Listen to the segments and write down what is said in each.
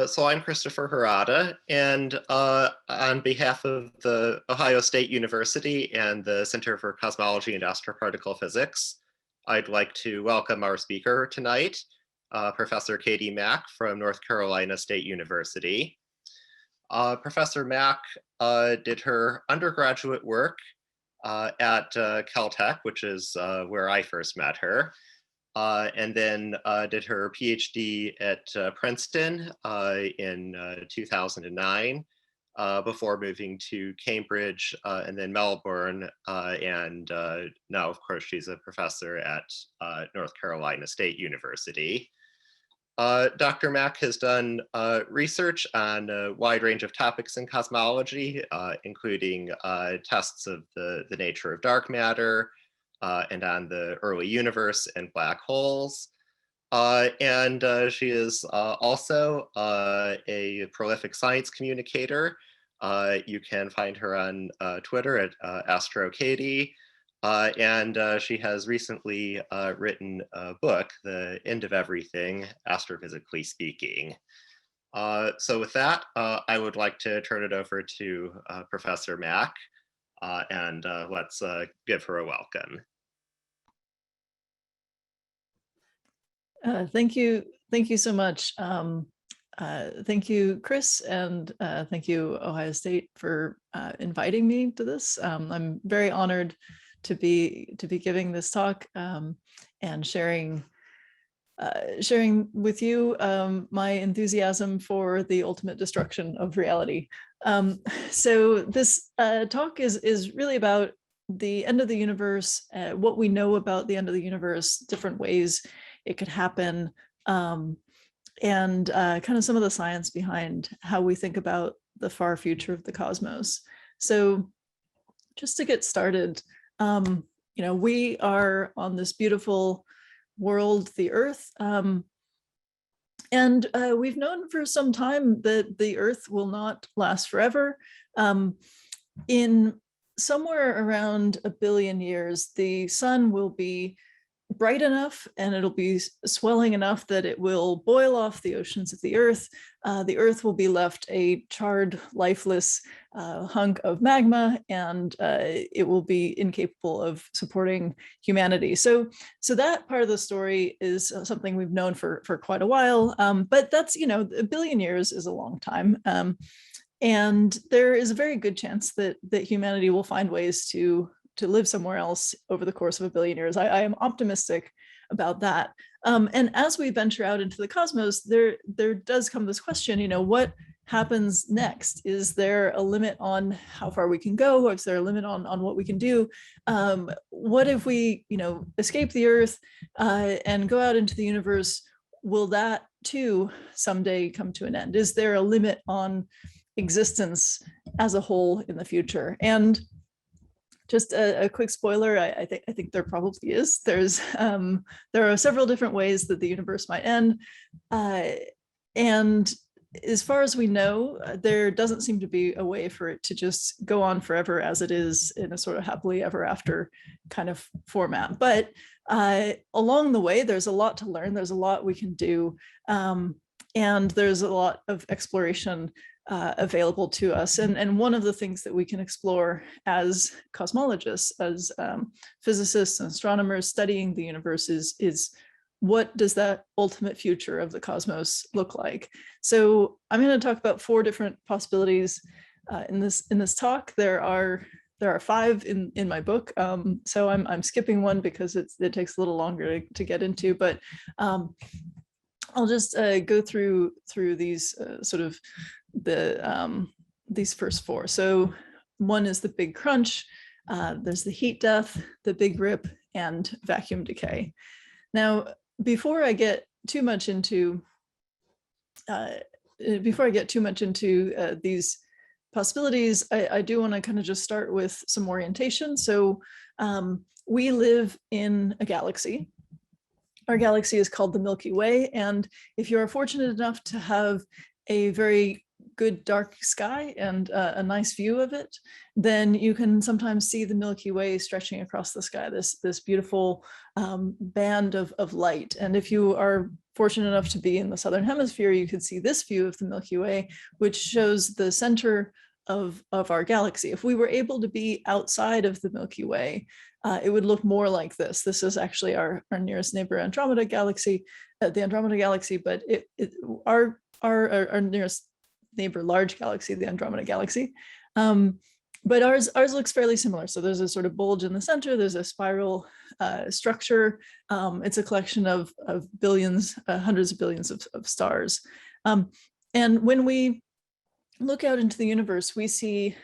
So I'm Christopher Harada, and on behalf of the Ohio State University and the Center for Cosmology and Astroparticle Physics, I'd like to welcome our speaker tonight, Professor Katie Mack from North Carolina State University. Professor Mack did her undergraduate work at Caltech, which is where I first met her. And then did her PhD at Princeton in 2009 before moving to Cambridge and then Melbourne. And now, of course, she's a professor at North Carolina State University. Dr. Mack has done research on a wide range of topics in cosmology, including tests of the nature of dark matter, and on the early universe and black holes. And she is also a prolific science communicator. You can find her on Twitter at AstroKatie. And she has recently written a book, The End of Everything, Astrophysically Speaking. So with that, I would like to turn it over to Professor Mack. And let's give her a welcome. Thank you so much. Thank you, Chris, and thank you, Ohio State, for inviting me to this. I'm very honored to be giving this talk and sharing with you my enthusiasm for the ultimate destruction of reality. So this talk is really about the end of the universe, what we know about the end of the universe, different ways it could happen, and kind of some of the science behind how we think about the far future of the cosmos. So just to get started, we are on this beautiful world, the Earth, and we've known for some time that the Earth will not last forever. In somewhere around 1 billion years, the sun will be bright enough and it'll be swelling enough that it will boil off the oceans of the Earth. The Earth will be left a charred, lifeless hunk of magma, and it will be incapable of supporting humanity. So that part of the story is something we've known for quite a while, but that's, 1 billion years is a long time. And there is a very good chance that humanity will find ways to live somewhere else over the course of 1 billion years. I am optimistic about that. And as we venture out into the cosmos, there does come this question, what happens next? Is there a limit on how far we can go? Or is there a limit on what we can do? What if we, escape the Earth and go out into the universe? Will that too someday come to an end? Is there a limit on existence as a whole in the future? And just a quick spoiler, I think there probably is. There are several different ways that the universe might end. And as far as we know, there doesn't seem to be a way for it to just go on forever as it is in a sort of happily ever after kind of format. But along the way, there's a lot to learn. There's a lot we can do. And there's a lot of exploration available to us. And one of the things that we can explore as cosmologists, as physicists and astronomers studying the universe is what does that ultimate future of the cosmos look like? So I'm going to talk about 4 different possibilities in this talk. There are 5 in my book. So I'm skipping one because it takes a little longer to get into, but I'll just go through these sort of these first 4. So one is the Big Crunch, there's the heat death, the Big Rip, and vacuum decay. Now, before I get too much into these possibilities, I do want to kind of just start with some orientation. So we live in a galaxy. Our galaxy is called the Milky Way, and if you are fortunate enough to have a very good dark sky and a nice view of it, then you can sometimes see the Milky Way stretching across the sky, this beautiful band of light. And if you are fortunate enough to be in the southern hemisphere, you could see this view of the Milky Way, which shows the center of our galaxy. If we were able to be outside of the Milky Way, it would look more like this. This is actually our nearest neighbor, Andromeda galaxy, the Andromeda galaxy, but our nearest neighbor large galaxy, the Andromeda galaxy. But ours looks fairly similar. So there's a sort of bulge in the center, there's a spiral structure. It's a collection of billions, hundreds of billions of stars. And when we look out into the universe, we see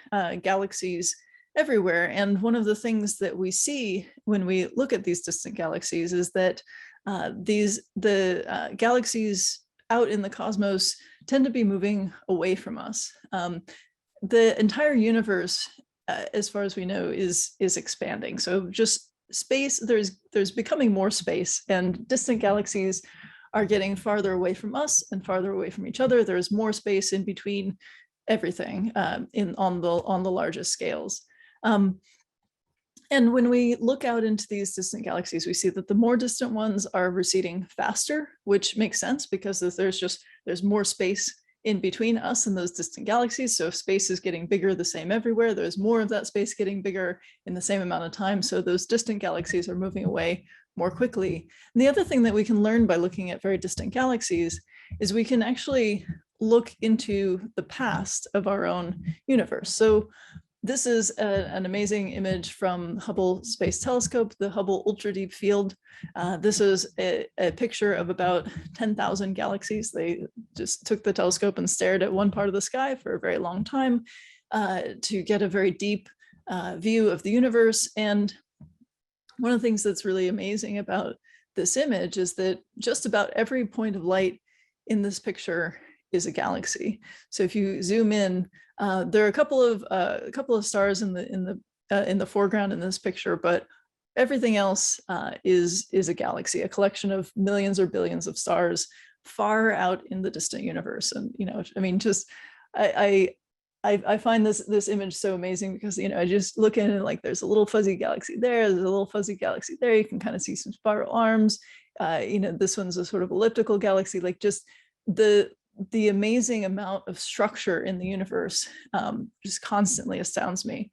galaxies everywhere. And one of the things that we see when we look at these distant galaxies is that the galaxies out in the cosmos tend to be moving away from us. The entire universe, as far as we know, is expanding. So just space, there's becoming more space, and distant galaxies are getting farther away from us and farther away from each other. There's more space in between everything on the largest scales. And when we look out into these distant galaxies, we see that the more distant ones are receding faster, which makes sense because there's more space in between us and those distant galaxies. So if space is getting bigger the same everywhere, there's more of that space getting bigger in the same amount of time. So those distant galaxies are moving away more quickly. And the other thing that we can learn by looking at very distant galaxies is we can actually look into the past of our own universe. So this is an amazing image from Hubble Space Telescope, the Hubble Ultra Deep Field. This is a picture of about 10,000 galaxies. They just took the telescope and stared at one part of the sky for a very long time to get a very deep view of the universe. And one of the things that's really amazing about this image is that just about every point of light in this picture is a galaxy. So if you zoom in, there are a couple of stars in the foreground in this picture, but everything else is a galaxy, a collection of millions or billions of stars far out in the distant universe. And I mean, just I find this image so amazing because I just look at it like there's a little fuzzy galaxy there's a little fuzzy galaxy there. You can kind of see some spiral arms. This one's a sort of elliptical galaxy. Like just the amazing amount of structure in the universe just constantly astounds me.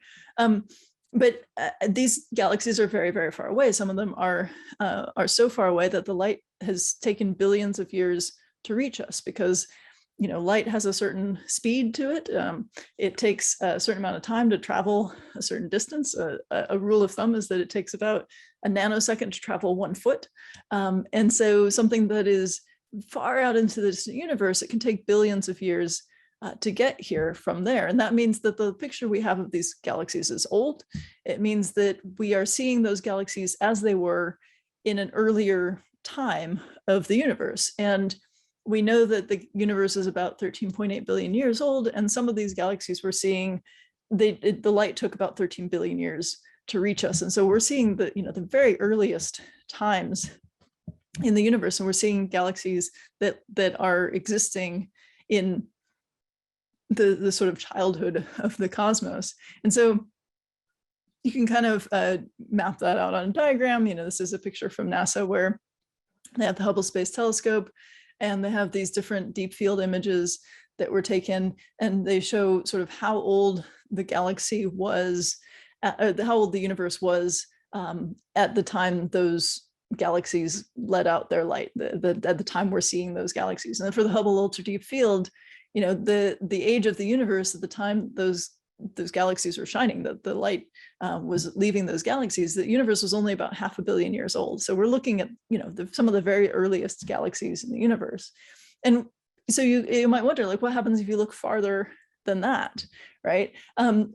But these galaxies are very, very far away. Some of them are so far away that the light has taken billions of years to reach us because light has a certain speed to it. It takes a certain amount of time to travel a certain distance. A rule of thumb is that it takes about a nanosecond to travel 1 foot. And so something that is far out into the distant universe, it can take billions of years to get here from there. And that means that the picture we have of these galaxies is old. It means that we are seeing those galaxies as they were in an earlier time of the universe. And we know that the universe is about 13.8 billion years old. And some of these galaxies we're seeing, the light took about 13 billion years to reach us. And so we're seeing the very earliest times in the universe, and we're seeing galaxies that are existing in the sort of childhood of the cosmos. And so you can kind of map that out on a diagram. This is a picture from NASA where they have the Hubble Space Telescope and they have these different deep field images that were taken, and they show sort of how old the galaxy was, how old the universe was at the time those galaxies let out their light, at the time we're seeing those galaxies. And then for the Hubble Ultra Deep Field, the age of the universe at the time those galaxies were shining, the light was leaving those galaxies, the universe was only about 500 million years old. So we're looking at some of the very earliest galaxies in the universe. And so you might wonder, like, what happens if you look farther than that, right?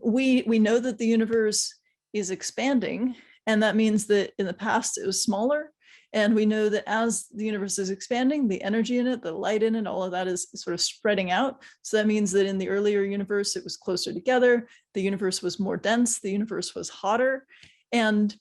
We know that the universe is expanding, and that means that in the past it was smaller. And we know that as the universe is expanding, the energy in it, the light in it, all of that is sort of spreading out. So that means that in the earlier universe, it was closer together. The universe was more dense. The universe was hotter. And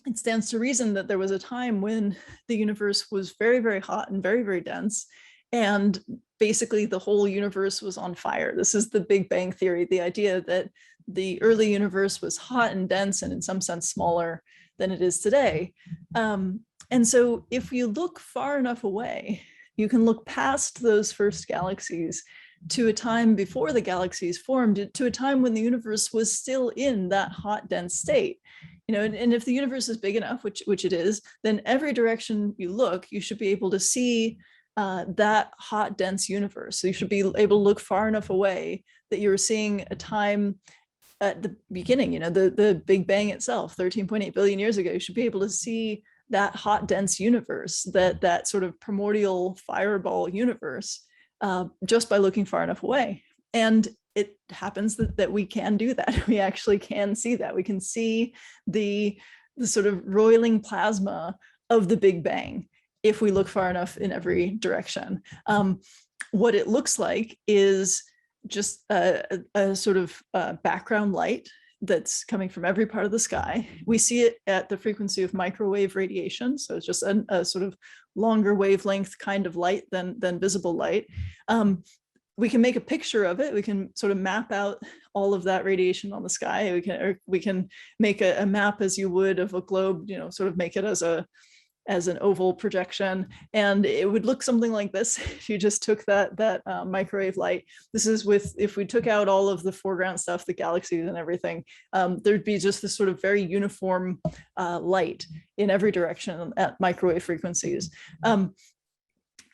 it stands to reason that there was a time when the universe was very, very hot and very, very dense. And basically the whole universe was on fire. This is the Big Bang theory, the idea that the early universe was hot and dense and in some sense smaller than it is today. And so if you look far enough away, you can look past those first galaxies to a time before the galaxies formed, to a time when the universe was still in that hot, dense state. And if the universe is big enough, which it is, then every direction you look, you should be able to see that hot, dense universe. So you should be able to look far enough away that you're seeing a time at the beginning, the Big Bang itself, 13.8 billion years ago. You should be able to see that hot, dense universe, that sort of primordial fireball universe, just by looking far enough away. And it happens that we can do that. We actually can see that. We can see the sort of roiling plasma of the Big Bang if we look far enough in every direction. What it looks like is just a sort of background light that's coming from every part of the sky. We see it at the frequency of microwave radiation. So it's just a sort of longer wavelength kind of light than visible light. We can make a picture of it. We can sort of map out all of that radiation on the sky. We can make a map as you would of a globe, sort of make it as an oval projection, and it would look something like this if you just took that microwave light. This is if we took out all of the foreground stuff, the galaxies and everything, there'd be just this sort of very uniform light in every direction at microwave frequencies.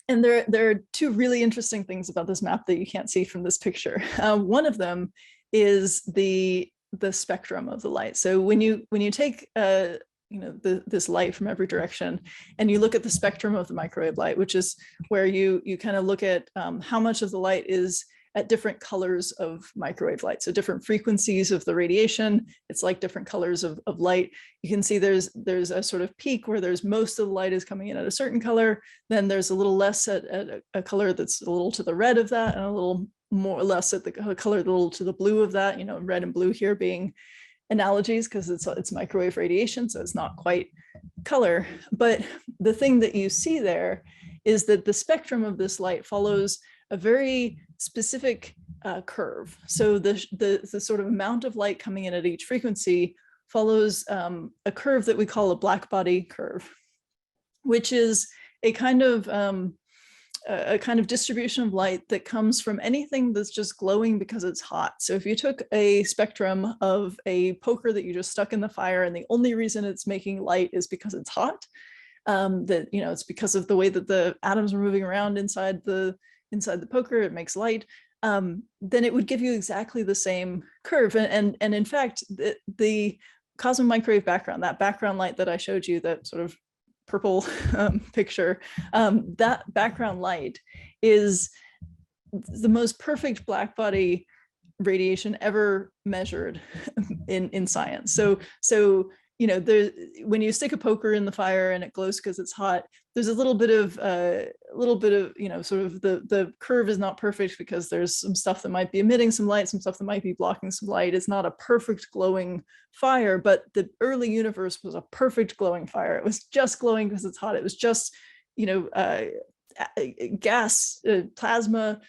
And there are two really interesting things about this map that you can't see from this picture. One of them is the spectrum of the light. So when you take this light from every direction, and you look at the spectrum of the microwave light, which is where you kind of look at how much of the light is at different colors of microwave light. So different frequencies of the radiation, it's like different colors of light. You can see there's a sort of peak where there's most of the light is coming in at a certain color, then there's a little less at a color that's a little to the red of that, and a little more or less at the color a little to the blue of that, red and blue here being analogies because it's microwave radiation, so it's not quite color. But the thing that you see there is that the spectrum of this light follows a very specific curve. So the sort of amount of light coming in at each frequency follows a curve that we call a black body curve, which is a kind of distribution of light that comes from anything that's just glowing because it's hot. So if you took a spectrum of a poker that you just stuck in the fire, and the only reason it's making light is because it's hot, it's because of the way that the atoms are moving around inside the poker, it makes light, then it would give you exactly the same curve. And in fact, the cosmic microwave background, that background light that I showed you, that sort of purple picture, that background light is the most perfect black body radiation ever measured in science. So when you stick a poker in the fire and it glows because it's hot, there's a little bit of sort of the curve is not perfect because there's some stuff that might be emitting some light, some stuff that might be blocking some light. It's not a perfect glowing fire, but the early universe was a perfect glowing fire. It was just glowing because it's hot. It was just gas, plasma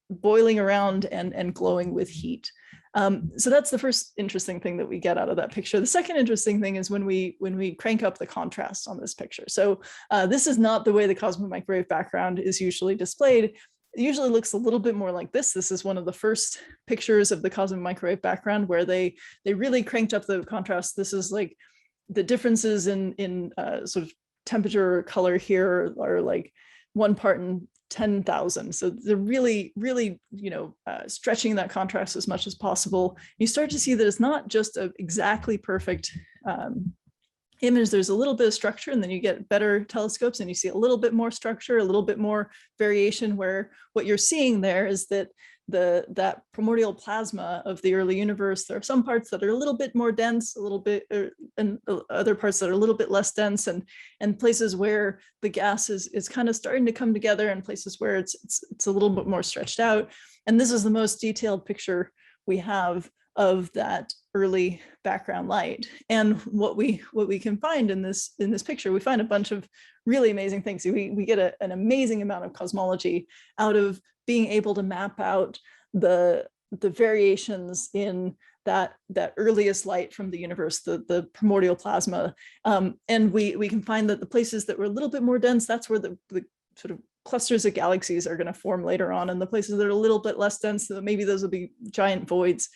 boiling around and glowing with heat. So that's the first interesting thing that we get out of that picture. The second interesting thing is when we crank up the contrast on this picture. So this is not the way the cosmic microwave background is usually displayed. It usually looks a little bit more like this. This is one of the first pictures of the cosmic microwave background where they really cranked up the contrast. This is like the differences in sort of temperature or color here are like 1 part in 10,000. So they're really, really, stretching that contrast as much as possible. You start to see that it's not just an exactly perfect image. There's a little bit of structure, and then you get better telescopes and you see a little bit more structure, a little bit more variation, where what you're seeing there is that that primordial plasma of the early universe, there are some parts that are a little bit more dense, a little bit, and other parts that are a little bit less dense, and places where the gas is kind of starting to come together, and places where it's a little bit more stretched out. And this is the most detailed picture we have of that early background light. And what we can find in this picture, we find a bunch of really amazing things. We get an amazing amount of cosmology out of being able to map out the variations in that earliest light from the universe, the primordial plasma. And we can find that the places that were a little bit more dense, that's where the sort of clusters of galaxies are going to form later on, and the places that are a little bit less dense, so maybe those will be giant voids.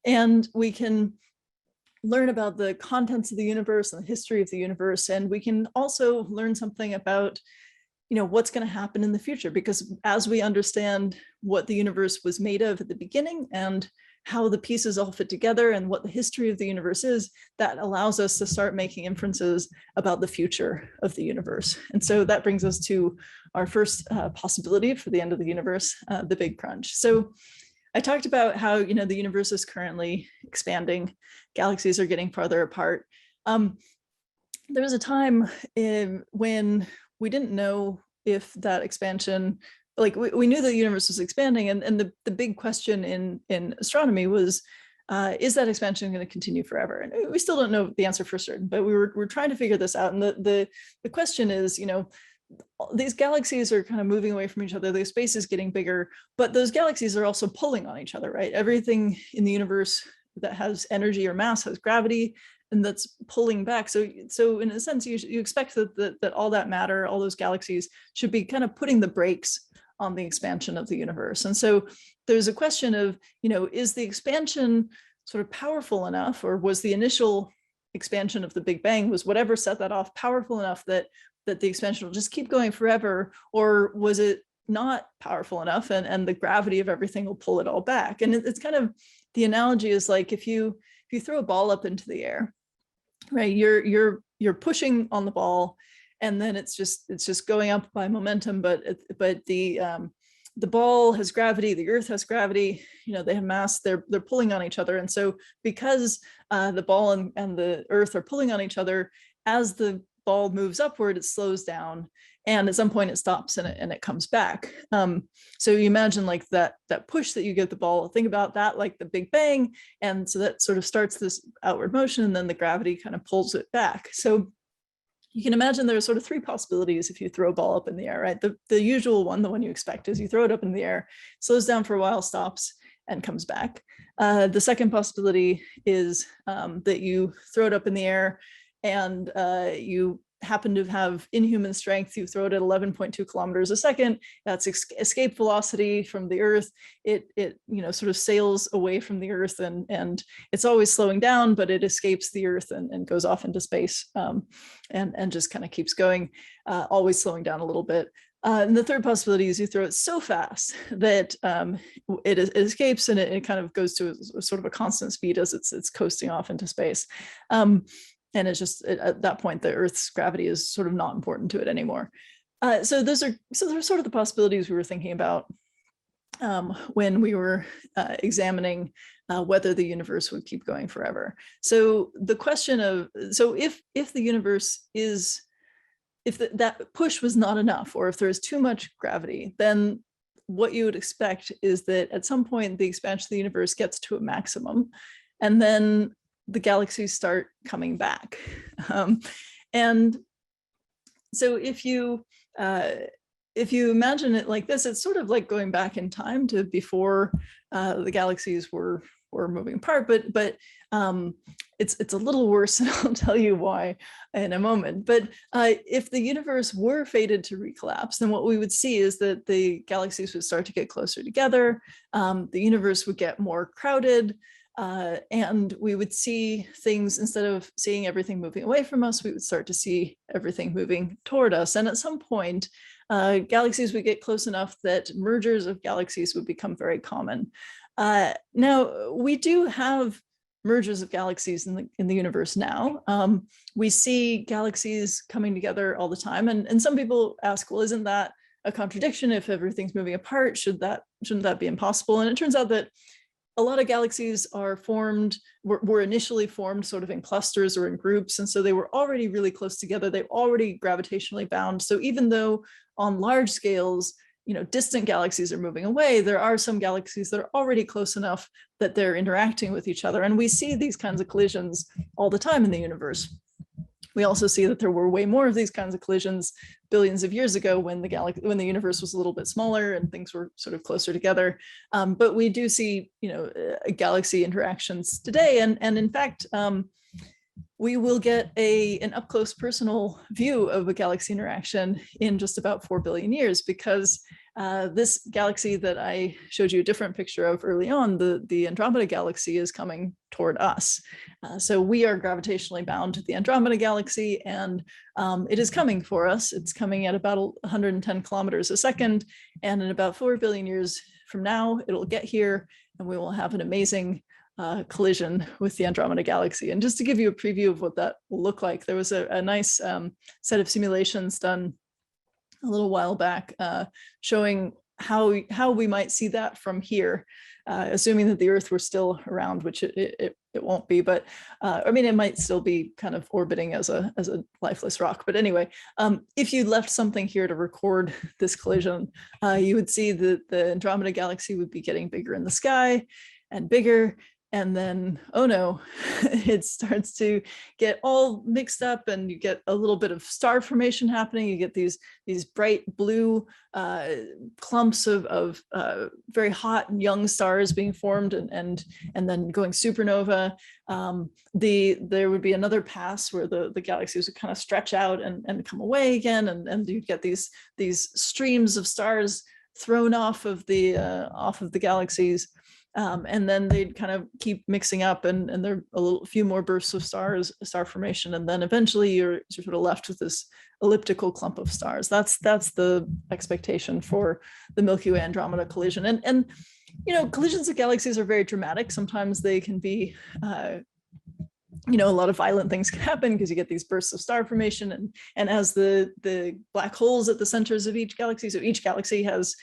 And we can learn about the contents of the universe and the history of the universe, and we can also learn something about, you know, what's going to happen in the future, because as we understand what the universe was made of at the beginning and how the pieces all fit together and what the history of the universe is, that allows us to start making inferences about the future of the universe. And so that brings us to our first possibility for the end of the universe, the Big Crunch. So I talked about how, you know, the universe is currently expanding, galaxies are getting farther apart. There was a time when we didn't know if that expansion, like we knew the universe was expanding, and the big question in astronomy was, is that expansion going to continue forever? And we still don't know the answer for certain, but we're trying to figure this out. And the question is, you know, these galaxies are kind of moving away from each other, the space is getting bigger, but those galaxies are also pulling on each other, right? Everything in the universe that has energy or mass has gravity, and that's pulling back. So in a sense, you expect that all that matter, all those galaxies, should be kind of putting the brakes on the expansion of the universe. And so there's a question of, you know, is the expansion sort of powerful enough, or was the initial expansion of the Big Bang, was whatever set that off powerful enough that the expansion will just keep going forever, or was it not powerful enough and the gravity of everything will pull it all back? And it's kind of, the analogy is like if you throw a ball up into the air, right, you're pushing on the ball, and then it's just going up by momentum, but the ball has gravity, the earth has gravity, you know, they have mass, they're pulling on each other. And so because the ball and the earth are pulling on each other, as the ball moves upward, it slows down, and at some point it stops and it comes back. So you imagine like that push that you give the ball, think about that like the Big Bang, and so that sort of starts this outward motion, and then the gravity kind of pulls it back. So you can imagine there are sort of three possibilities if you throw a ball up in the air, right? The usual one, the one you expect, is you throw it up in the air, slows down for a while, stops, and comes back. The second possibility is that you throw it up in the air and you happen to have inhuman strength, you throw it at 11.2 kilometers a second, that's escape velocity from the Earth. It you know, sort of sails away from the Earth, and it's always slowing down, but it escapes the Earth and goes off into space, and just kind of keeps going, always slowing down a little bit. And the third possibility is you throw it so fast that it escapes, and it kind of goes to a sort of a constant speed as it's coasting off into space. And it's just, at that point, the Earth's gravity is sort of not important to it anymore. So those are sort of the possibilities we were thinking about when we were examining whether the universe would keep going forever. So the question of, so if the universe is, if that push was not enough, or if there's too much gravity, then what you would expect is that at some point the expansion of the universe gets to a maximum, and then the galaxies start coming back. And so if you imagine it like this, it's sort of like going back in time to before the galaxies were moving apart, but it's a little worse, and I'll tell you why in a moment. But if the universe were fated to recollapse, then what we would see is that the galaxies would start to get closer together, the universe would get more crowded, and we would see things, instead of seeing everything moving away from us, we would start to see everything moving toward us. And at some point, galaxies would get close enough that mergers of galaxies would become very common. Now, we do have mergers of galaxies in the universe now. We see galaxies coming together all the time. And some people ask, well, isn't that a contradiction? If everything's moving apart, shouldn't that be impossible? And it turns out that a lot of galaxies were initially formed sort of in clusters or in groups. And so they were already really close together. They were already gravitationally bound. So even though on large scales, distant galaxies are moving away, there are some galaxies that are already close enough that they're interacting with each other. And we see these kinds of collisions all the time in the universe. We also see that there were way more of these kinds of collisions billions of years ago when the universe was a little bit smaller and things were sort of closer together. But we do see, galaxy interactions today. And in fact, we will get an up-close personal view of a galaxy interaction in just about 4 billion years, because this galaxy that I showed you a different picture of early on, the Andromeda galaxy, is coming toward us. So we are gravitationally bound to the Andromeda galaxy, and it is coming for us. It's coming at about 110 kilometers a second, and in about 4 billion years from now, it'll get here, and we will have an amazing collision with the Andromeda galaxy. And just to give you a preview of what that will look like, there was a nice set of simulations done a little while back showing how we might see that from here, assuming that the Earth were still around, which it won't be, but I mean, it might still be kind of orbiting as a lifeless rock. But anyway, if you left something here to record this collision, you would see that the Andromeda galaxy would be getting bigger in the sky and bigger. And then, oh no, it starts to get all mixed up, and you get a little bit of star formation happening. You get these bright blue clumps of very hot and young stars being formed, and then going supernova. There would be another pass where the galaxies would kind of stretch out and come away again, and you get these streams of stars thrown off of the galaxies. And then they'd kind of keep mixing up, and there are a few more bursts of star formation, and then eventually you're sort of left with this elliptical clump of stars. That's the expectation for the Milky Way Andromeda collision. And collisions of galaxies are very dramatic. Sometimes they can be a lot of violent things can happen because you get these bursts of star formation, and as the black holes at the centers of each galaxy, so each galaxy has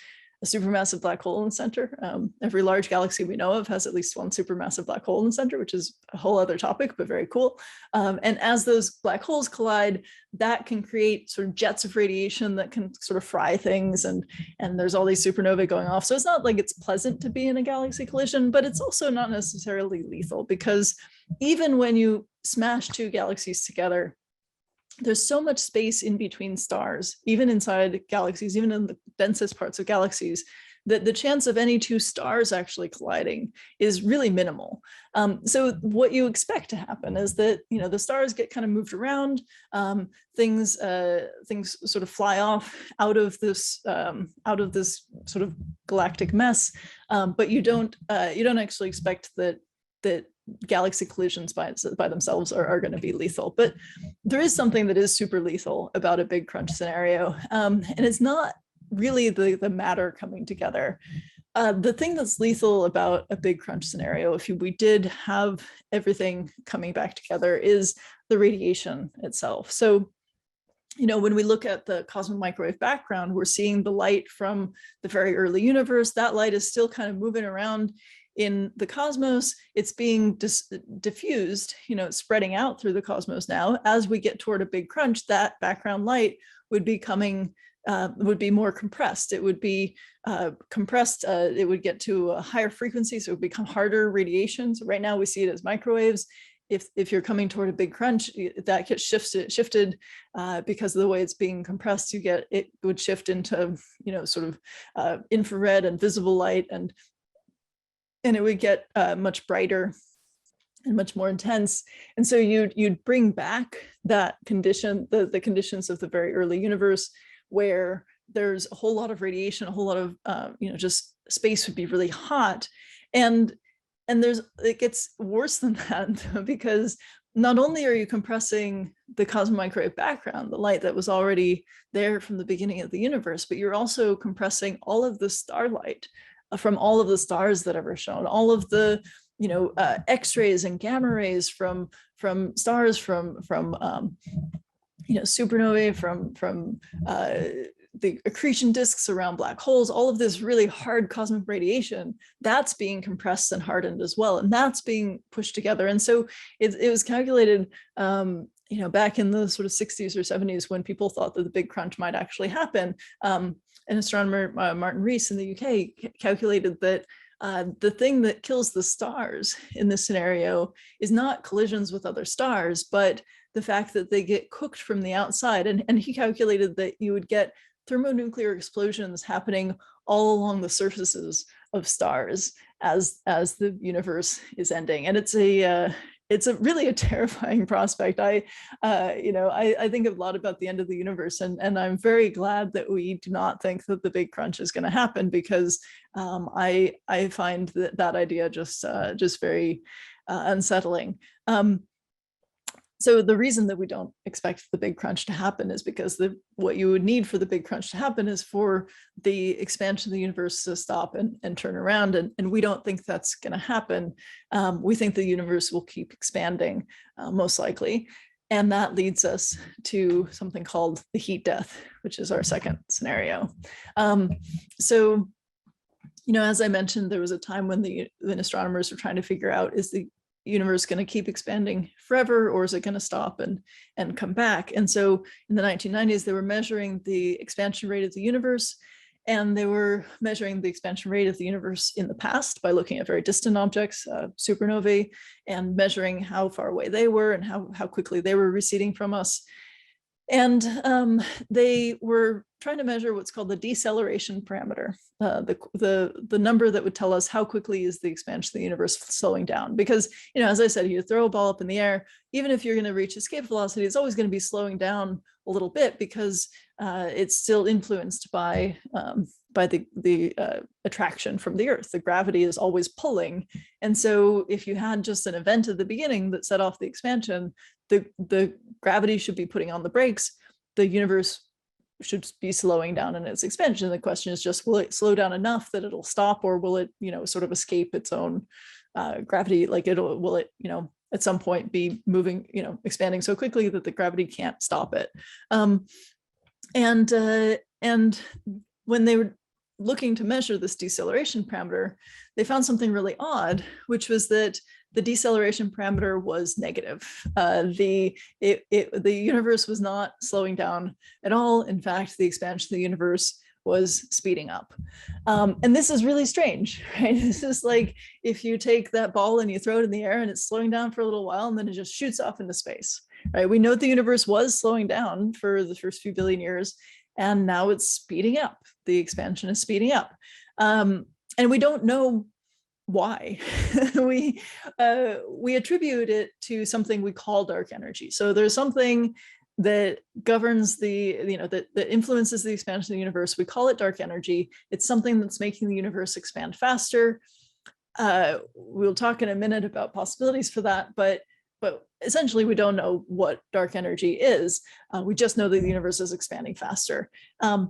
a supermassive black hole in the center. Every large galaxy we know of has at least one supermassive black hole in the center, which is a whole other topic, but very cool. And as those black holes collide, that can create sort of jets of radiation that can sort of fry things, and there's all these supernovae going off. So it's not like it's pleasant to be in a galaxy collision, but it's also not necessarily lethal, because even when you smash two galaxies together, there's so much space in between stars, even inside galaxies, even in the densest parts of galaxies, that the chance of any two stars actually colliding is really minimal. So what you expect to happen is that the stars get kind of moved around, things sort of fly off out of this sort of galactic mess, but you don't actually expect that galaxy collisions by themselves are going to be lethal. But there is something that is super lethal about a big crunch scenario, and it's not really the matter coming together. The thing that's lethal about a big crunch scenario, if we did have everything coming back together, is the radiation itself. So when we look at the cosmic microwave background, we're seeing the light from the very early universe. That light is still kind of moving around in the cosmos. It's being diffused, spreading out through the cosmos now. As we get toward a big crunch, that background light would be more compressed. It would be compressed. It would get to a higher frequency, so it would become harder radiation. So right now we see it as microwaves. If you're coming toward a big crunch, that gets shifted because of the way it's being compressed. It would shift into sort of infrared and visible light, and it would get much brighter and much more intense. And so you'd bring back that condition, the conditions of the very early universe, where there's a whole lot of radiation, a whole lot of just space would be really hot, and it gets worse than that, because not only are you compressing the cosmic microwave background, the light that was already there from the beginning of the universe, but you're also compressing all of the starlight from all of the stars that ever shone, all of the X-rays and gamma rays from stars, from supernovae, from the accretion disks around black holes. All of this really hard cosmic radiation, that's being compressed and hardened as well, and that's being pushed together. And so it was calculated back in the sort of 60s or 70s, when people thought that the big crunch might actually happen. an astronomer, Martin Rees in the UK, calculated that the thing that kills the stars in this scenario is not collisions with other stars, but the fact that they get cooked from the outside. And he calculated that you would get thermonuclear explosions happening all along the surfaces of stars as the universe is ending. And it's a really a terrifying prospect. I think a lot about the end of the universe, and I'm very glad that we do not think that the big crunch is going to happen, because I find that idea just very unsettling. So the reason that we don't expect the big crunch to happen is because what you would need for the big crunch to happen is for the expansion of the universe to stop and turn around. And we don't think that's going to happen. We think the universe will keep expanding, most likely. And that leads us to something called the heat death, which is our second scenario. So, as I mentioned, there was a time when when astronomers were trying to figure out, is the universe going to keep expanding forever, or is it going to stop and come back? And so in the 1990s, they were measuring the expansion rate of the universe, and they were measuring the expansion rate of the universe in the past by looking at very distant objects, supernovae, and measuring how far away they were and how quickly they were receding from us. And they were trying to measure what's called the deceleration parameter, the number that would tell us how quickly is the expansion of the universe slowing down. Because, as I said, you throw a ball up in the air, even if you're going to reach escape velocity, it's always going to be slowing down a little bit, because it's still influenced by the attraction from the Earth. The gravity is always pulling. And so if you had just an event at the beginning that set off the expansion, the gravity should be putting on the brakes. The universe should be slowing down in its expansion. The question is just, will it slow down enough that it'll stop, or will it, sort of escape its own gravity? Like will it, at some point be moving, expanding so quickly that the gravity can't stop it. And when they were looking to measure this deceleration parameter, they found something really odd, which was that the deceleration parameter was negative. The universe was not slowing down at all. In fact, the expansion of the universe was speeding up. And this is really strange, right? This is like if you take that ball and you throw it in the air and it's slowing down for a little while, and then it just shoots off into space, right? We know the universe was slowing down for the first few billion years, and now it's speeding up. The expansion is speeding up. And we don't know why. we attribute it to something we call dark energy. So there's something that governs that influences the expansion of the universe. We call it dark energy. It's something that's making the universe expand faster. We'll talk in a minute about possibilities for that, but essentially we don't know what dark energy is. We just know that the universe is expanding faster. And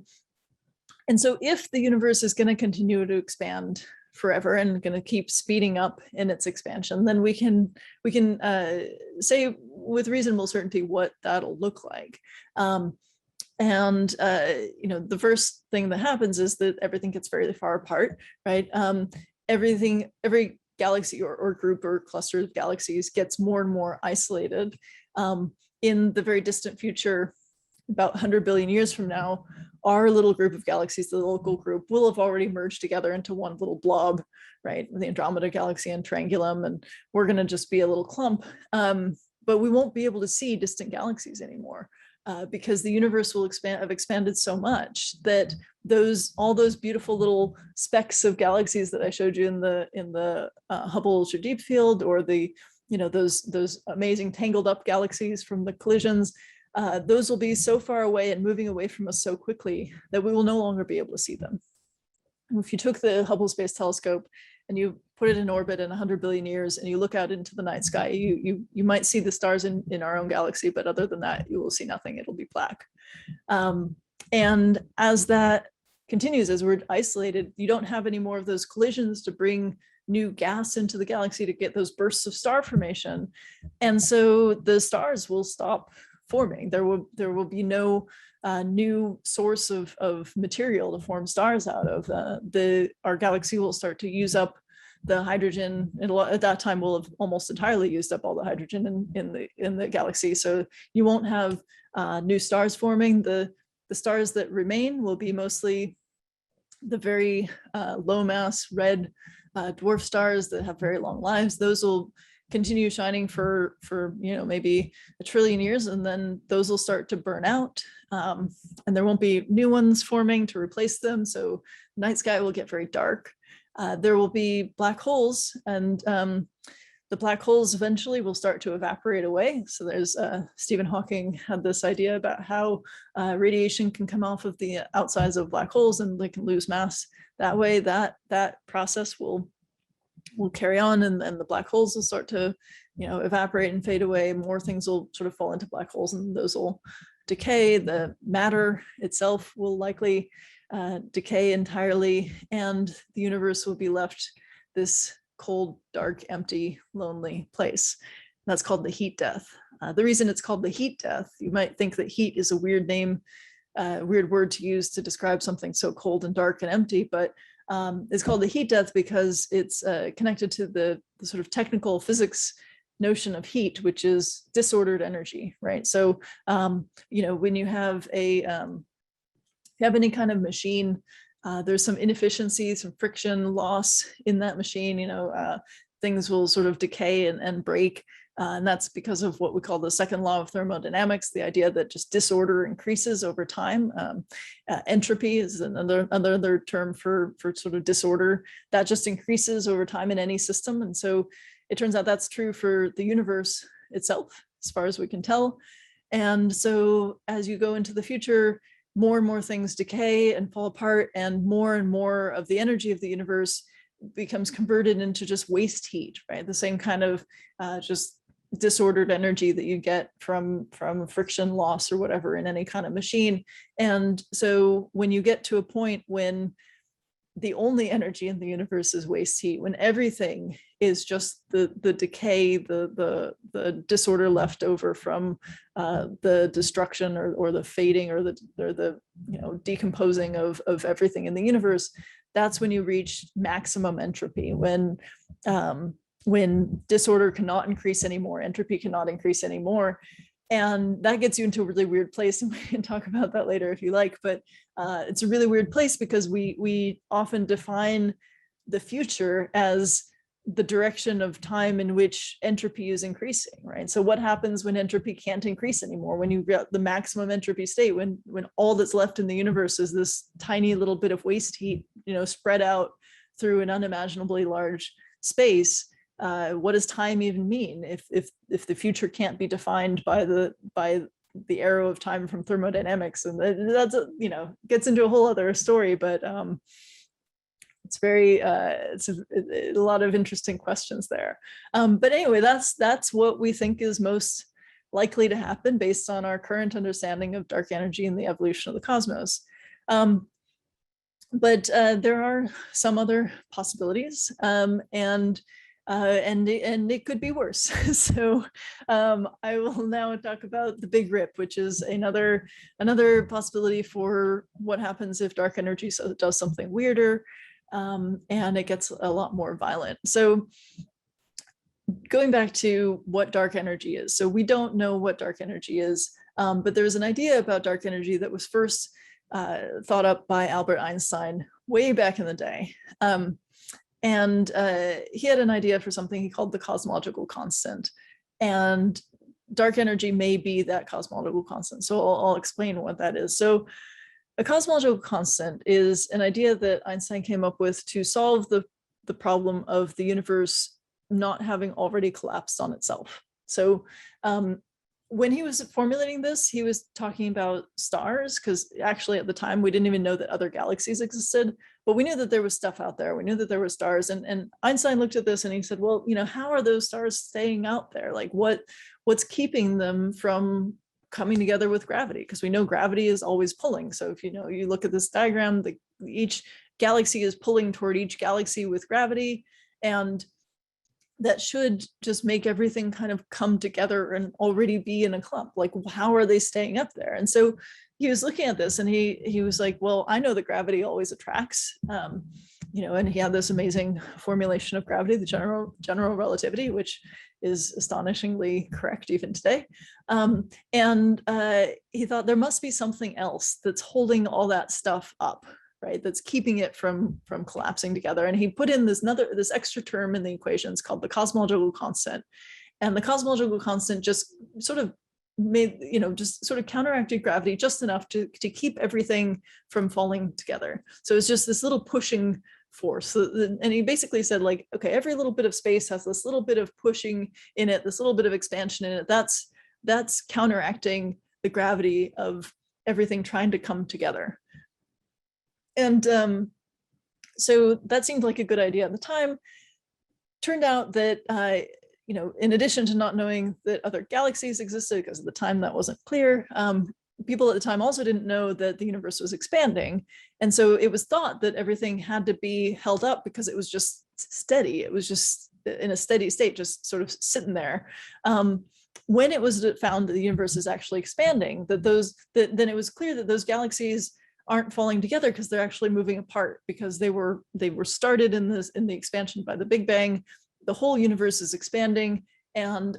so if the universe is going to continue to expand forever and going to keep speeding up in its expansion, then we can say with reasonable certainty what that'll look like. The first thing that happens is that everything gets very far apart, right? Every galaxy or group or cluster of galaxies gets more and more isolated. In the very distant future, about 100 billion years from now, our little group of galaxies, the local group, will have already merged together into one little blob, right? The Andromeda Galaxy and Triangulum, and we're going to just be a little clump. But we won't be able to see distant galaxies anymore, because the universe will have expanded so much that all those beautiful little specks of galaxies that I showed you in the Hubble Ultra Deep Field, or those amazing tangled up galaxies from the collisions, those will be so far away and moving away from us so quickly that we will no longer be able to see them. If you took the Hubble Space Telescope and you put it in orbit in 100 billion years and you look out into the night sky, you might see the stars in our own galaxy, but other than that, you will see nothing. It'll be black. And as that continues, as we're isolated, you don't have any more of those collisions to bring new gas into the galaxy to get those bursts of star formation. And so the stars will stop forming. There will be no new source of material to form stars out of. Our galaxy will start to use up the hydrogen. At that time, we'll have almost entirely used up all the hydrogen in the galaxy. So you won't have new stars forming. The stars that remain will be mostly the very low mass red dwarf stars that have very long lives, those will continue shining for maybe 1 trillion years, and then those will start to burn out, and there won't be new ones forming to replace them. So the night sky will get very dark. There will be black holes, and the black holes eventually will start to evaporate away. So there's Stephen Hawking had this idea about how radiation can come off of the outsides of black holes and they can lose mass. That way, that process will carry on, and the black holes will start to evaporate and fade away. More things will sort of fall into black holes, and those will decay. The matter itself will likely decay entirely, and the universe will be left this cold, dark, empty, lonely place. That's called the heat death. The reason it's called the heat death, you might think that heat is a weird name, weird word to use to describe something so cold and dark and empty, but it's called the heat death because it's connected to the sort of technical physics notion of heat, which is disordered energy, right? So, when you have any kind of machine, there's some inefficiency, some friction loss in that machine, things will sort of decay and break. And that's because of what we call the second law of thermodynamics, the idea that just disorder increases over time. Entropy is another term for sort of disorder that just increases over time in any system. And so it turns out that's true for the universe itself, as far as we can tell. And so as you go into the future, more and more things decay and fall apart, and more of the energy of the universe becomes converted into just waste heat, right? The same kind of just disordered energy that you get from friction loss or whatever in any kind of machine. And so when you get to a point when the only energy in the universe is waste heat, when everything is just the decay, the disorder left over from the destruction or the fading or the decomposing of everything in the universe, that's when you reach maximum entropy, when disorder cannot increase anymore, entropy cannot increase anymore. And that gets you into a really weird place, and we can talk about that later if you like, but it's a really weird place because we often define the future as the direction of time in which entropy is increasing, right? So what happens when entropy can't increase anymore, when you get the maximum entropy state, when all that's left in the universe is this tiny little bit of waste heat, spread out through an unimaginably large space? What does time even mean if the future can't be defined by the arrow of time from thermodynamics? And that's gets into a whole other story, but it's a lot of interesting questions there. But anyway, that's what we think is most likely to happen based on our current understanding of dark energy and the evolution of the cosmos. But there are some other possibilities, and it could be worse. So I will now talk about the Big Rip, which is another possibility for what happens if dark energy does something weirder, and it gets a lot more violent. So going back to what dark energy is. So we don't know what dark energy is, but there's an idea about dark energy that was first thought up by Albert Einstein way back in the day. And he had an idea for something he called the cosmological constant. And dark energy may be that cosmological constant. So I'll explain what that is. So a cosmological constant is an idea that Einstein came up with to solve the problem of the universe not having already collapsed on itself. So when he was formulating this, he was talking about stars, because actually at the time we didn't even know that other galaxies existed, but we knew that there was stuff out there. We knew that there were stars, and Einstein looked at this and he said, well, how are those stars staying out there? Like what's keeping them from coming together with gravity? Because we know gravity is always pulling. So if you look at this diagram, each galaxy is pulling toward each galaxy with gravity, and that should just make everything kind of come together and already be in a clump. Like, how are they staying up there? And so he was looking at this and he was like, well, I know that gravity always attracts, and he had this amazing formulation of gravity, the general relativity, which is astonishingly correct even today. And he thought there must be something else that's holding all that stuff up. right? That's keeping it from collapsing together. And he put in this extra term in the equations called the cosmological constant. And the cosmological constant just sort of made, just sort of counteracted gravity just enough to keep everything from falling together. So it's just this little pushing force. And he basically said, like, okay, every little bit of space has this little bit of pushing in it, this little bit of expansion in it. That's counteracting the gravity of everything trying to come together. And so that seemed like a good idea at the time. Turned out that in addition to not knowing that other galaxies existed, because at the time that wasn't clear, people at the time also didn't know that the universe was expanding. And so it was thought that everything had to be held up because it was just steady. It was just in a steady state, just sort of sitting there. When it was found that the universe is actually expanding, then it was clear that those galaxies aren't falling together because they're actually moving apart, because they were started in the expansion by the Big Bang. The whole universe is expanding, and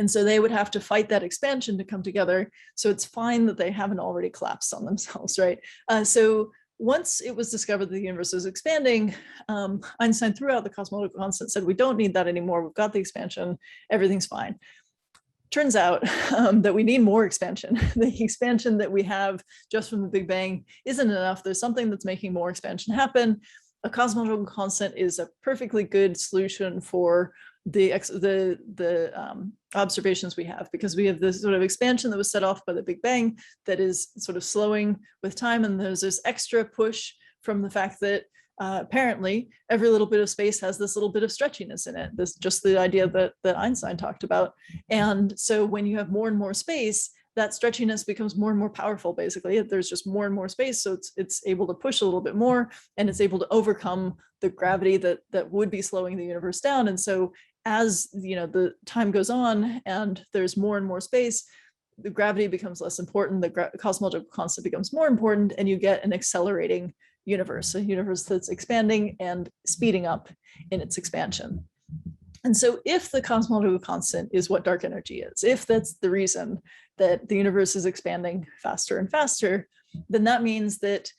so they would have to fight that expansion to come together. So it's fine that they haven't already collapsed on themselves, right? So once it was discovered that the universe is expanding, Einstein threw out the cosmological constant, said, we don't need that anymore. We've got the expansion, everything's fine. Turns out that we need more expansion. The expansion that we have just from the Big Bang isn't enough. There's something that's making more expansion happen. A cosmological constant is a perfectly good solution for the observations we have, because we have this sort of expansion that was set off by the Big Bang that is sort of slowing with time, and there's this extra push from the fact that apparently every little bit of space has this little bit of stretchiness in it. This just the idea that Einstein talked about. And so when you have more and more space, that stretchiness becomes more and more powerful. Basically, there's just more and more space, so it's able to push a little bit more, and it's able to overcome the gravity that would be slowing the universe down. And so as the time goes on and there's more and more space, the gravity becomes less important, the cosmological constant becomes more important, and you get an accelerating universe, a universe that's expanding and speeding up in its expansion. And so if the cosmological constant is what dark energy is, if that's the reason that the universe is expanding faster and faster, then that means that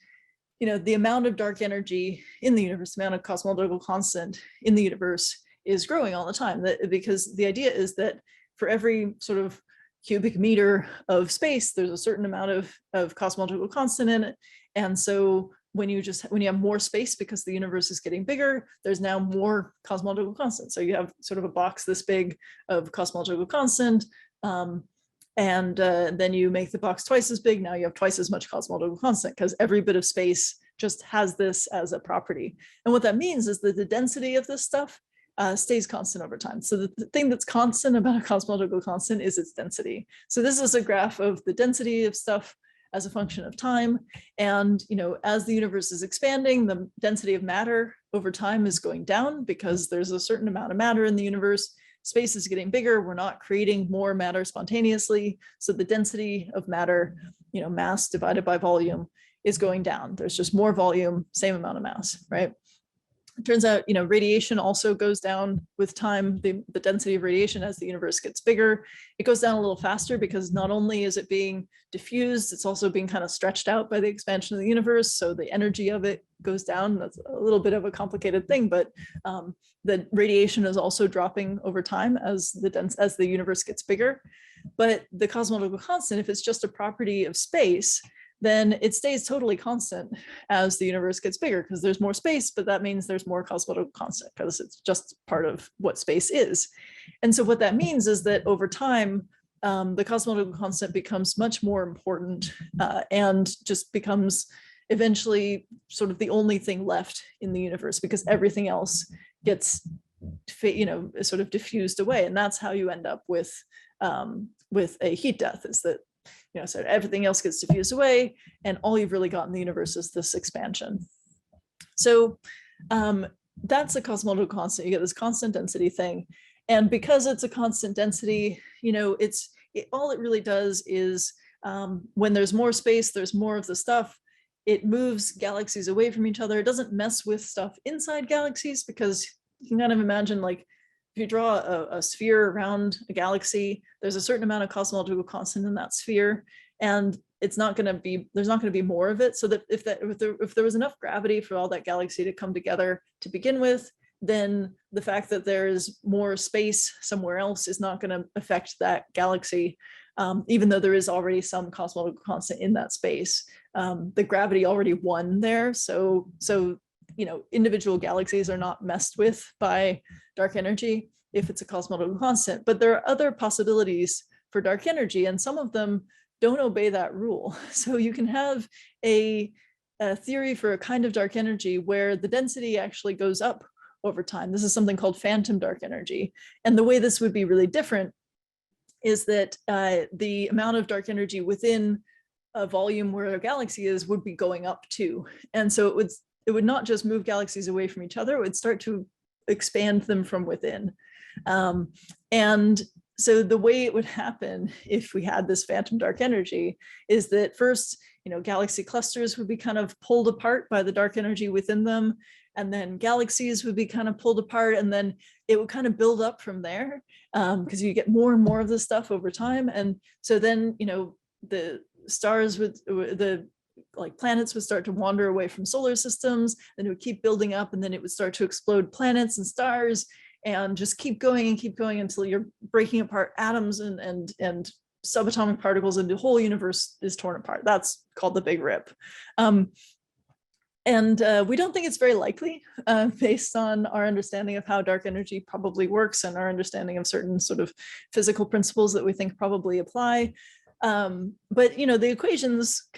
the amount of dark energy in the universe, the amount of cosmological constant in the universe is growing all the time. Because the idea is that for every sort of cubic meter of space, there's a certain amount of cosmological constant in it. And so when you have more space because the universe is getting bigger, there's now more cosmological constant. So you have sort of a box this big of cosmological constant, and then you make the box twice as big. Now you have twice as much cosmological constant, because every bit of space just has this as a property. And what that means is that the density of this stuff stays constant over time. So the thing that's constant about a cosmological constant is its density. So this is a graph of the density of stuff as a function of time. And as the universe is expanding, the density of matter over time is going down, because there's a certain amount of matter in the universe. Space is getting bigger. We're not creating more matter spontaneously. So the density of matter, mass divided by volume, is going down. There's just more volume, same amount of mass, right? It turns out, radiation also goes down with time. The density of radiation as the universe gets bigger, it goes down a little faster, because not only is it being diffused, it's also being kind of stretched out by the expansion of the universe. So the energy of it goes down. That's a little bit of a complicated thing, but the radiation is also dropping over time as the universe gets bigger. But the cosmological constant, if it's just a property of space, then it stays totally constant as the universe gets bigger, because there's more space, but that means there's more cosmological constant, because it's just part of what space is. And so what that means is that over time, the cosmological constant becomes much more important, and just becomes eventually sort of the only thing left in the universe, because everything else gets sort of diffused away. And that's how you end up with a heat death, is that so everything else gets diffused away, and all you've really got in the universe is this expansion. So that's a cosmological constant. You get this constant density thing. And because it's a constant density, all it really does is when there's more space, there's more of the stuff. It moves galaxies away from each other. It doesn't mess with stuff inside galaxies, because you can kind of imagine, like, if you draw a sphere around a galaxy, there's a certain amount of cosmological constant in that sphere. and it's not going to be, there's not going to be more of it. So that if there was enough gravity for all that galaxy to come together to begin with, then the fact that there's more space somewhere else is not going to affect that galaxy, even though there is already some cosmological constant in that space. The gravity already won there, so individual galaxies are not messed with by dark energy if it's a cosmological constant. But there are other possibilities for dark energy, and some of them don't obey that rule. So you can have a theory for a kind of dark energy where the density actually goes up over time. This is something called phantom dark energy. And the way this would be really different is that the amount of dark energy within a volume where a galaxy is would be going up too. And so it would not just move galaxies away from each other, it would start to expand them from within. And so the way it would happen if we had this phantom dark energy is that first, galaxy clusters would be kind of pulled apart by the dark energy within them, and then galaxies would be kind of pulled apart, and then it would kind of build up from there, because you get more and more of this stuff over time. And so then, the stars would, planets would start to wander away from solar systems, then it would keep building up, and then it would start to explode planets and stars, and just keep going until you're breaking apart atoms and subatomic particles, and the whole universe is torn apart. That's called the Big Rip. And we don't think it's very likely, based on our understanding of how dark energy probably works and our understanding of certain sort of physical principles that we think probably apply. But the equations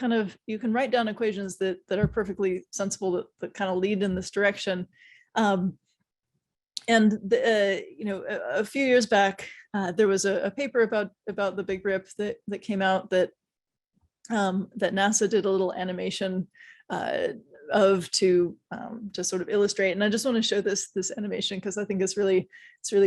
you can write down equations that are perfectly sensible, that kind of lead in this direction. And a few years back, there was a paper about the Big Rip that came out that NASA did a little animation to sort of illustrate. And I just want to show this animation because I think it's really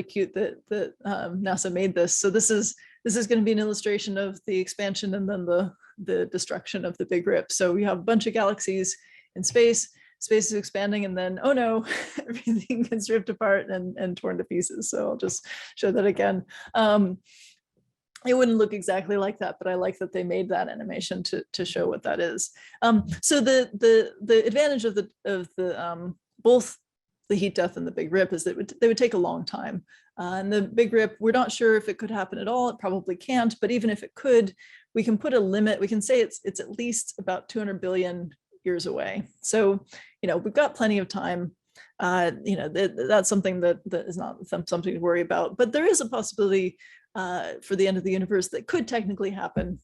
cute that NASA made this. So this is going to be an illustration of the expansion and then the destruction of the Big Rip. So we have a bunch of galaxies in space. Space is expanding, and then, oh no, everything gets ripped apart and torn to pieces. So I'll just show that again. It wouldn't look exactly like that, but I like that they made that animation to show what that is. So the advantage of the both the heat death and the Big Rip is that they would take a long time. And the Big Rip, we're not sure if it could happen at all. It probably can't, but even if it could, we can put a limit. We can say it's at least about 200 billion years away. So, we've got plenty of time. That's something that is not something to worry about, but there is a possibility for the end of the universe that could technically happen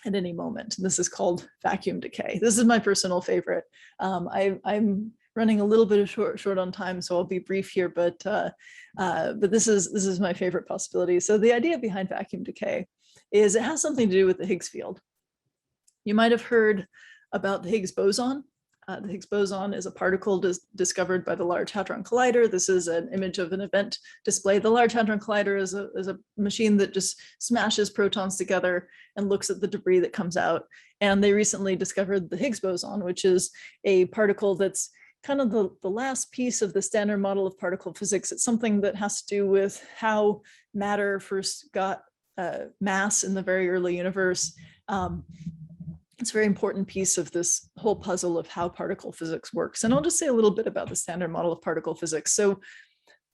at any moment. This is called vacuum decay. This is my personal favorite. I'm running a little bit of short on time, so I'll be brief here, but this is my favorite possibility. So the idea behind vacuum decay is it has something to do with the Higgs field. You might have heard about the Higgs boson. The Higgs boson is a particle discovered by the Large Hadron Collider. This is an image of an event display. The Large Hadron Collider is a machine that just smashes protons together and looks at the debris that comes out. And they recently discovered the Higgs boson, which is a particle that's kind of the last piece of the standard model of particle physics. It's something that has to do with how matter first got mass in the very early universe. It's a very important piece of this whole puzzle of how particle physics works. And I'll just say a little bit about the standard model of particle physics. So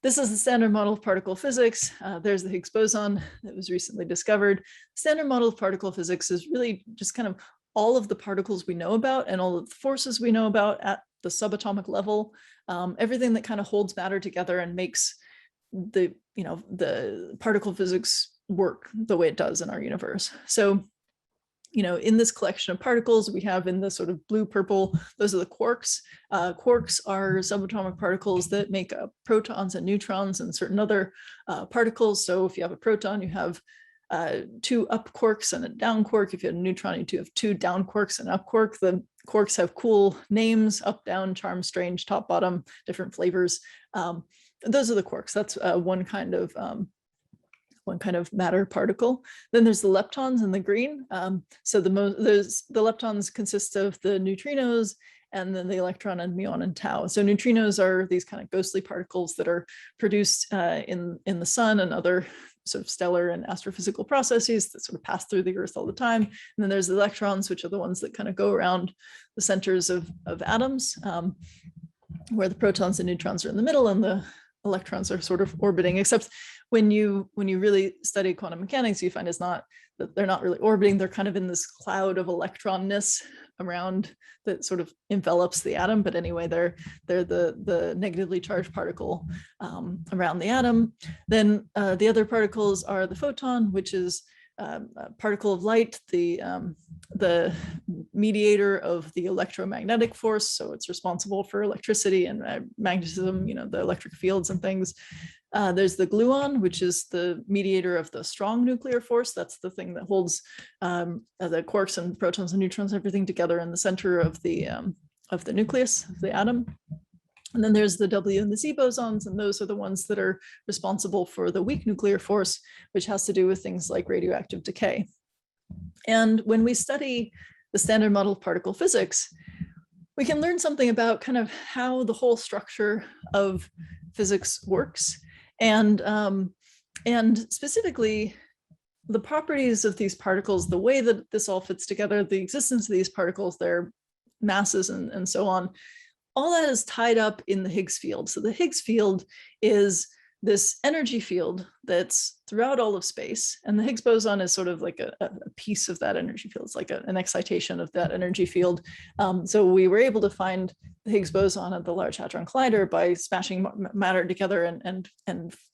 this is the standard model of particle physics. There's the Higgs boson that was recently discovered. Standard model of particle physics is really just kind of all of the particles we know about and all of the forces we know about at the subatomic level, everything that kind of holds matter together and makes the particle physics work the way it does in our universe. So in this collection of particles, we have in the sort of blue purple, those are the quarks. Quarks are subatomic particles that make up protons and neutrons and certain other particles. So if you have a proton, you have 2 up quarks and a down quark. If you have a neutron, you have 2 down quarks and up quark. The quarks have cool names: up, down, charm, strange, top, bottom, different flavors. Those are the quarks. That's one kind of matter particle. Then there's the leptons in the green. So the leptons consist of the neutrinos and then the electron and muon and tau. So neutrinos are these kind of ghostly particles that are produced in the sun and other sort of stellar and astrophysical processes that sort of pass through the Earth all the time. And then there's the electrons, which are the ones that kind of go around the centers of atoms, where the protons and neutrons are in the middle and the electrons are sort of orbiting, except when you really study quantum mechanics, you find it's not that they're not really orbiting, they're kind of in this cloud of electronness around that sort of envelops the atom. But anyway, they're the negatively charged particle around the atom. Then the other particles are the photon, which is a particle of light, the mediator of the electromagnetic force. So it's responsible for electricity and magnetism, the electric fields and things. There's the gluon, which is the mediator of the strong nuclear force. That's the thing that holds the quarks and protons and neutrons, everything together in the center of the nucleus of the atom. And then there's the W and the Z bosons, and those are the ones that are responsible for the weak nuclear force, which has to do with things like radioactive decay. And when we study the standard model of particle physics, we can learn something about kind of how the whole structure of physics works. And specifically, the properties of these particles, the way that this all fits together, the existence of these particles, their masses and so on, all that is tied up in the Higgs field. So the Higgs field is this energy field that's throughout all of space. And the Higgs boson is sort of like a piece of that energy field. It's like an excitation of that energy field. So we were able to find the Higgs boson at the Large Hadron Collider by smashing matter together and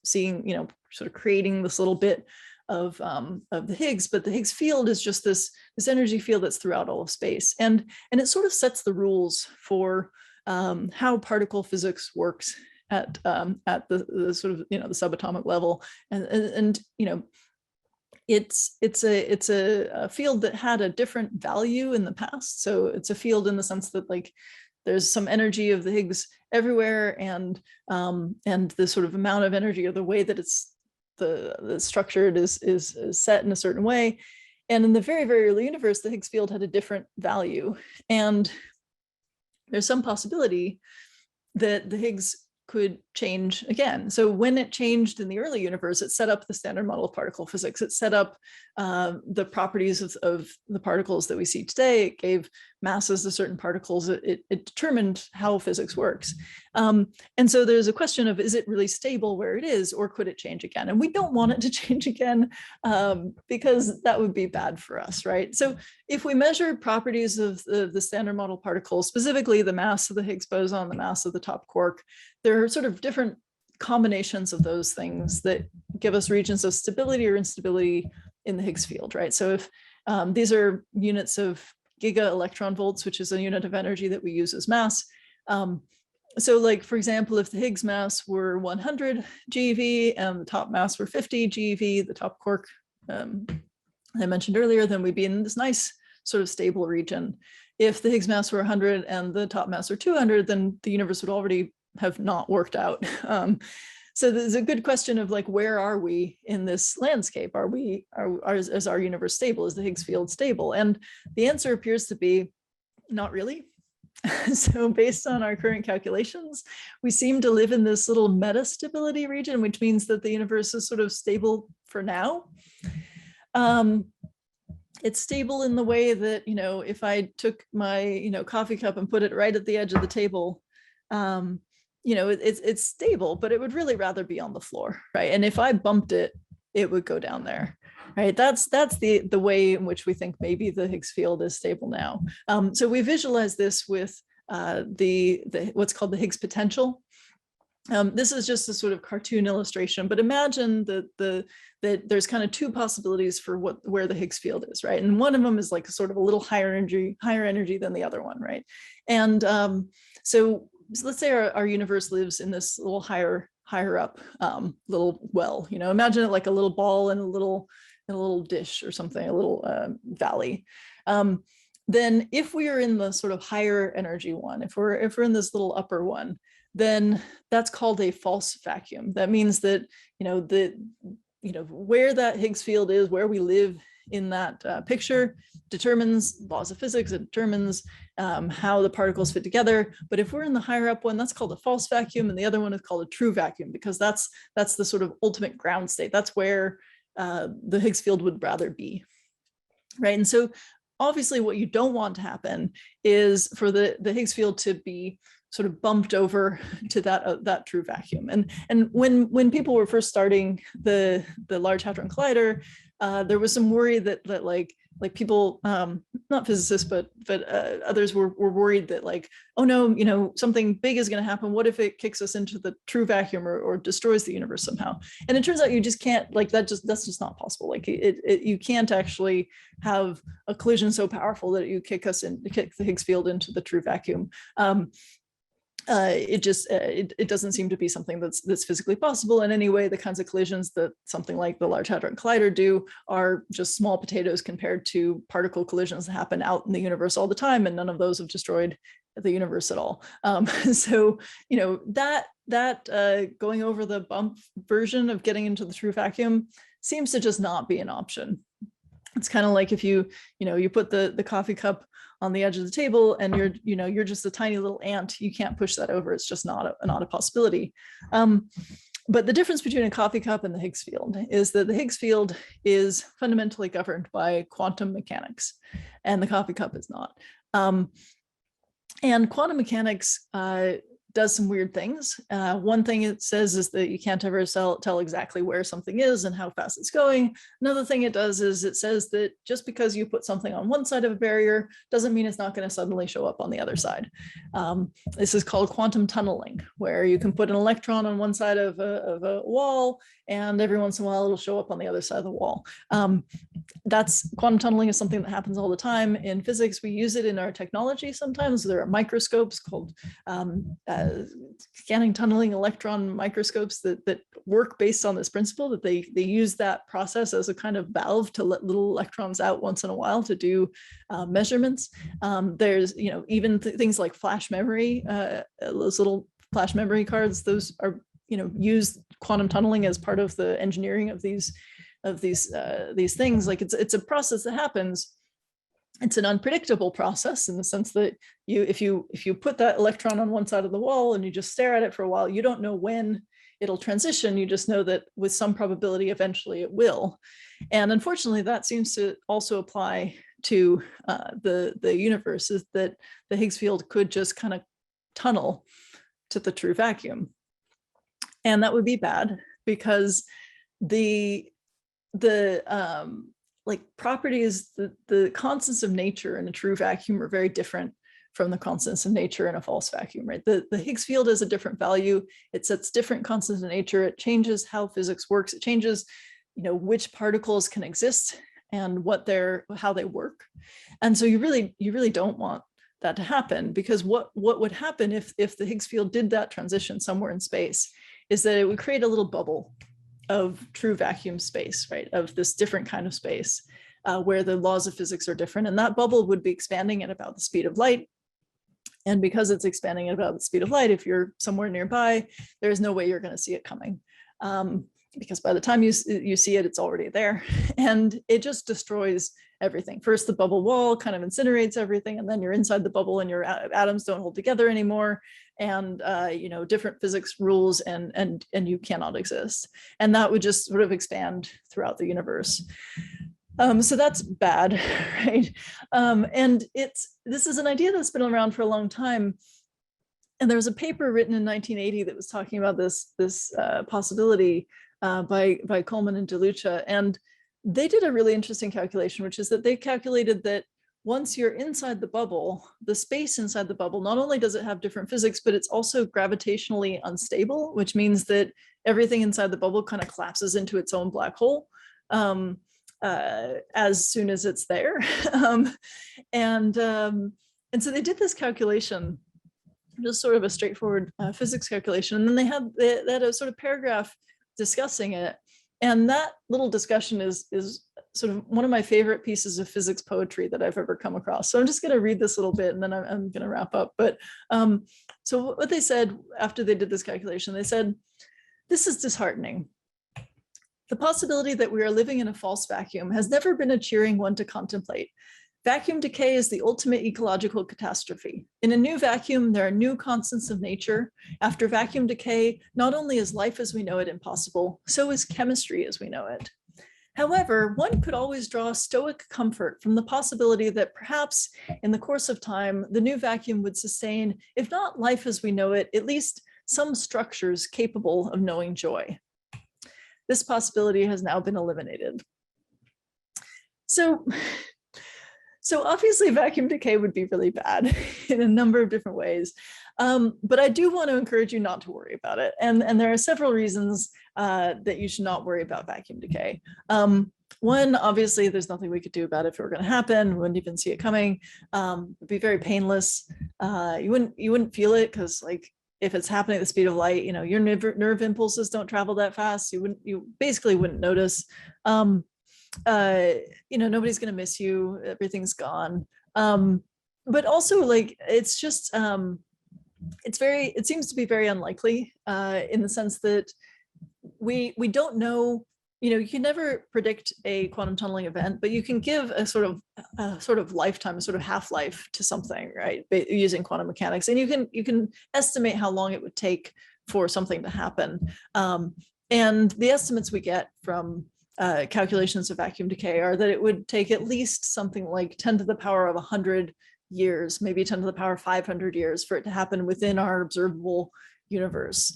seeing, sort of creating this little bit of the Higgs. But the Higgs field is just this energy field that's throughout all of space. And it sort of sets the rules for how particle physics works at the sort of the subatomic level, and it's a field that had a different value in the past. So it's a field in the sense that like there's some energy of the Higgs everywhere, and the sort of amount of energy or the way that it's the structured is set in a certain way. And in the very, very early universe, the Higgs field had a different value, and there's some possibility that the Higgs could change again. So when it changed in the early universe, it set up the standard model of particle physics. It set up the properties of the particles that we see today. It gave masses to certain particles. It determined how physics works. And so there's a question of, is it really stable where it is, or could it change again? And we don't want it to change again because that would be bad for us, right? So if we measure properties of the standard model particles, specifically the mass of the Higgs boson, the mass of the top quark, there are sort of different combinations of those things that give us regions of stability or instability in the Higgs field, right? So if these are units of giga electron volts, which is a unit of energy that we use as mass. So like, for example, if the Higgs mass were 100 GeV and the top mass were 50 GeV, the top quark I mentioned earlier, then we'd be in this nice sort of stable region. If the Higgs mass were 100 and the top mass were 200, then the universe would already have not worked out. So there's a good question of like, where are we in this landscape? Is our universe stable? Is the Higgs field stable? And the answer appears to be not really. So based on our current calculations, we seem to live in this little metastability region, which means that the universe is sort of stable for now. It's stable in the way that, if I took my, coffee cup and put it right at the edge of the table, it's stable, but it would really rather be on the floor, right? And if I bumped it, it would go down there, right? That's the way in which we think maybe the Higgs field is stable now. So we visualize this with what's called the Higgs potential. This is just a sort of cartoon illustration, but imagine that there's kind of two possibilities for where the Higgs field is, right? And one of them is like sort of a little higher energy than the other one, right? And so let's say our universe lives in this little higher up little well. Imagine it like a little ball in a little dish or something, a little valley. Then if we are in the sort of higher energy one, if we're in this little upper one, then that's called a false vacuum. That means that where that Higgs field is, where we live in that picture determines laws of physics, it determines how the particles fit together. But if we're in the higher up one, that's called a false vacuum, and the other one is called a true vacuum, because that's the sort of ultimate ground state. That's where the Higgs field would rather be, right? And so obviously what you don't want to happen is for the Higgs field to be sort of bumped over to that true vacuum. And when people were first starting the Large Hadron Collider, there was some worry that like people, not physicists, but others were worried that like, oh no, something big is going to happen. What if it kicks us into the true vacuum or destroys the universe somehow? And it turns out you just can't, like that's just not possible. Like you can't actually have a collision so powerful that you kick the Higgs field into the true vacuum. It doesn't seem to be something that's physically possible. And anyway, the kinds of collisions that something like the Large Hadron Collider do are just small potatoes compared to particle collisions that happen out in the universe all the time, and none of those have destroyed the universe at all. So that going over the bump version of getting into the true vacuum seems to just not be an option. It's kind of like if you put the coffee cup on the edge of the table and you're just a tiny little ant, you can't push that over. It's just not a possibility. But the difference between a coffee cup and the Higgs field is that the Higgs field is fundamentally governed by quantum mechanics, and the coffee cup is not. And quantum mechanics does some weird things. One thing it says is that you can't ever tell exactly where something is and how fast it's going. Another thing it does is it says that just because you put something on one side of a barrier doesn't mean it's not going to suddenly show up on the other side. This is called quantum tunneling, where you can put an electron on one side of a wall, and every once in a while it'll show up on the other side of the wall. That's quantum tunneling is something that happens all the time in physics. We use it in our technology sometimes. There are microscopes called scanning tunneling electron microscopes that work based on this principle, that they use that process as a kind of valve to let little electrons out once in a while to do measurements. There's even things like flash memory, those little flash memory cards, those are use quantum tunneling as part of the engineering of these things. Like it's a process that happens. It's an unpredictable process in the sense that if you put that electron on one side of the wall and you just stare at it for a while, you don't know when it'll transition. You just know that with some probability eventually it will. And unfortunately, that seems to also apply to the universe, is that the Higgs field could just kind of tunnel to the true vacuum. And that would be bad, because the properties, the constants of nature in a true vacuum are very different from the constants of nature in a false vacuum, right? The Higgs field has a different value. It sets different constants of nature. It changes how physics works. It changes, which particles can exist and how they work. And so you really don't want that to happen, because what would happen if the Higgs field did that transition somewhere in space is that it would create a little bubble of true vacuum space, right? Of this different kind of space where the laws of physics are different. And that bubble would be expanding at about the speed of light. And because it's expanding at about the speed of light, if you're somewhere nearby, there's no way you're going to see it coming. Because by the time you see it, it's already there. And it just destroys everything. First, the bubble wall kind of incinerates everything, and then you're inside the bubble and your atoms don't hold together anymore. And different physics rules, and you cannot exist. And that would just sort of expand throughout the universe. So that's bad, right? And this is an idea that's been around for a long time. And there was a paper written in 1980 that was talking about this possibility by Coleman and DeLucia. And they did a really interesting calculation, which is that they calculated that once you're inside the bubble, the space inside the bubble, not only does it have different physics, but it's also gravitationally unstable, which means that everything inside the bubble kind of collapses into its own black hole as soon as it's there. And so they did this calculation, just sort of a straightforward physics calculation. And then they had a sort of paragraph discussing it. And that little discussion is sort of one of my favorite pieces of physics poetry that I've ever come across. So I'm just going to read this little bit and then I'm going to wrap up. But so what they said after they did this calculation, they said, "This is disheartening. The possibility that we are living in a false vacuum has never been a cheering one to contemplate. Vacuum decay is the ultimate ecological catastrophe. In a new vacuum, there are new constants of nature. After vacuum decay, not only is life as we know it impossible, so is chemistry as we know it. However, one could always draw stoic comfort from the possibility that perhaps in the course of time, the new vacuum would sustain, if not life as we know it, at least some structures capable of knowing joy. This possibility has now been eliminated. So obviously vacuum decay would be really bad in a number of different ways. But I do want to encourage you not to worry about it. And there are several reasons that you should not worry about vacuum decay. One, obviously, there's nothing we could do about it if it were going to happen. We wouldn't even see it coming. It'd be very painless. You wouldn't feel it because, like, if it's happening at the speed of light, you know, your nerve impulses don't travel that fast. You basically wouldn't notice. You know, nobody's going to miss you. Everything's gone. But also, like, it's just it seems to be very unlikely in the sense that we don't know. You know, you can never predict a quantum tunneling event, but you can give a sort of lifetime, a sort of half-life to something, right? Using quantum mechanics, and you can estimate how long it would take for something to happen. And the estimates we get from calculations of vacuum decay are that it would take at least something like 10 to the power of 100 years, maybe 10 to the power of 500 years for it to happen within our observable universe.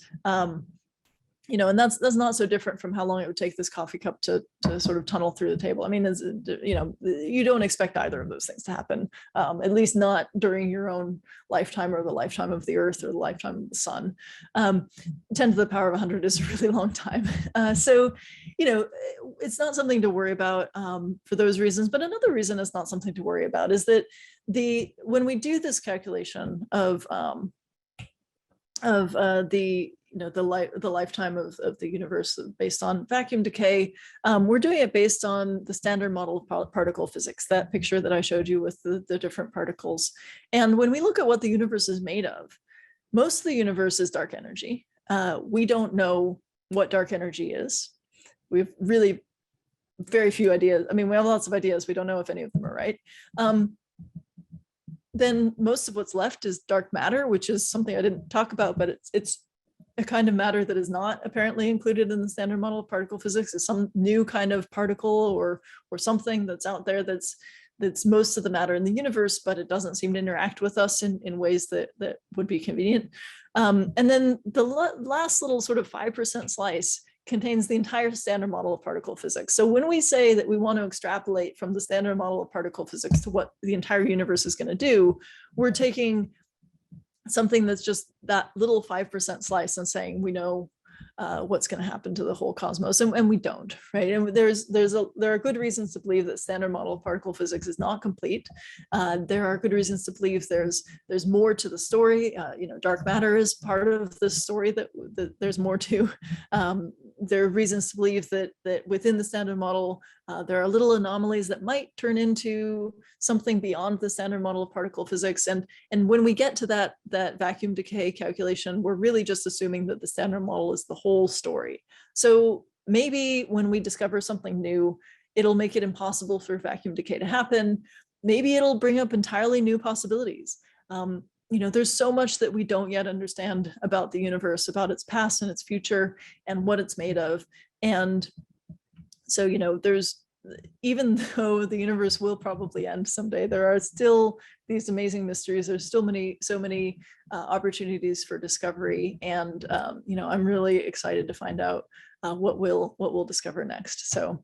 You know, and that's not so different from how long it would take this coffee cup to sort of tunnel through the table. I mean, you know, you don't expect either of those things to happen, at least not during your own lifetime or the lifetime of the Earth or the lifetime of the sun. 10 to the power of 100 is a really long time. So, you know, it's not something to worry about for those reasons. But another reason it's not something to worry about is that when we do this calculation of the lifetime of the universe based on vacuum decay, we're doing it based on the standard model of particle physics, that picture that I showed you with the different particles. And when we look at what the universe is made of, most of the universe is dark energy. We don't know what dark energy is. We have really very few ideas. I mean, we have lots of ideas. We don't know if any of them are right. Then most of what's left is dark matter, which is something I didn't talk about, but it's a kind of matter that is not apparently included in the standard model of particle physics. Is some new kind of particle or something that's out there that's most of the matter in the universe, but it doesn't seem to interact with us in ways that would be convenient. And then the last little sort of 5% slice contains the entire standard model of particle physics. So when we say that we want to extrapolate from the standard model of particle physics to what the entire universe is going to do, we're taking something that's just that little 5% slice and saying we know what's going to happen to the whole cosmos, and we don't, right? And there are good reasons to believe that standard model of particle physics is not complete. There are good reasons to believe there's more to the story. You know, dark matter is part of the story that there's more to. There are reasons to believe that within the standard model, there are little anomalies that might turn into something beyond the standard model of particle physics. And when we get to that vacuum decay calculation, we're really just assuming that the standard model is the whole story. So maybe when we discover something new, it'll make it impossible for vacuum decay to happen. Maybe it'll bring up entirely new possibilities. You know, there's so much that we don't yet understand about the universe, about its past and its future and what it's made of. And so, you know, even though the universe will probably end someday, there are still these amazing mysteries. There's still so many opportunities for discovery. And, you know, I'm really excited to find out what we'll discover next. So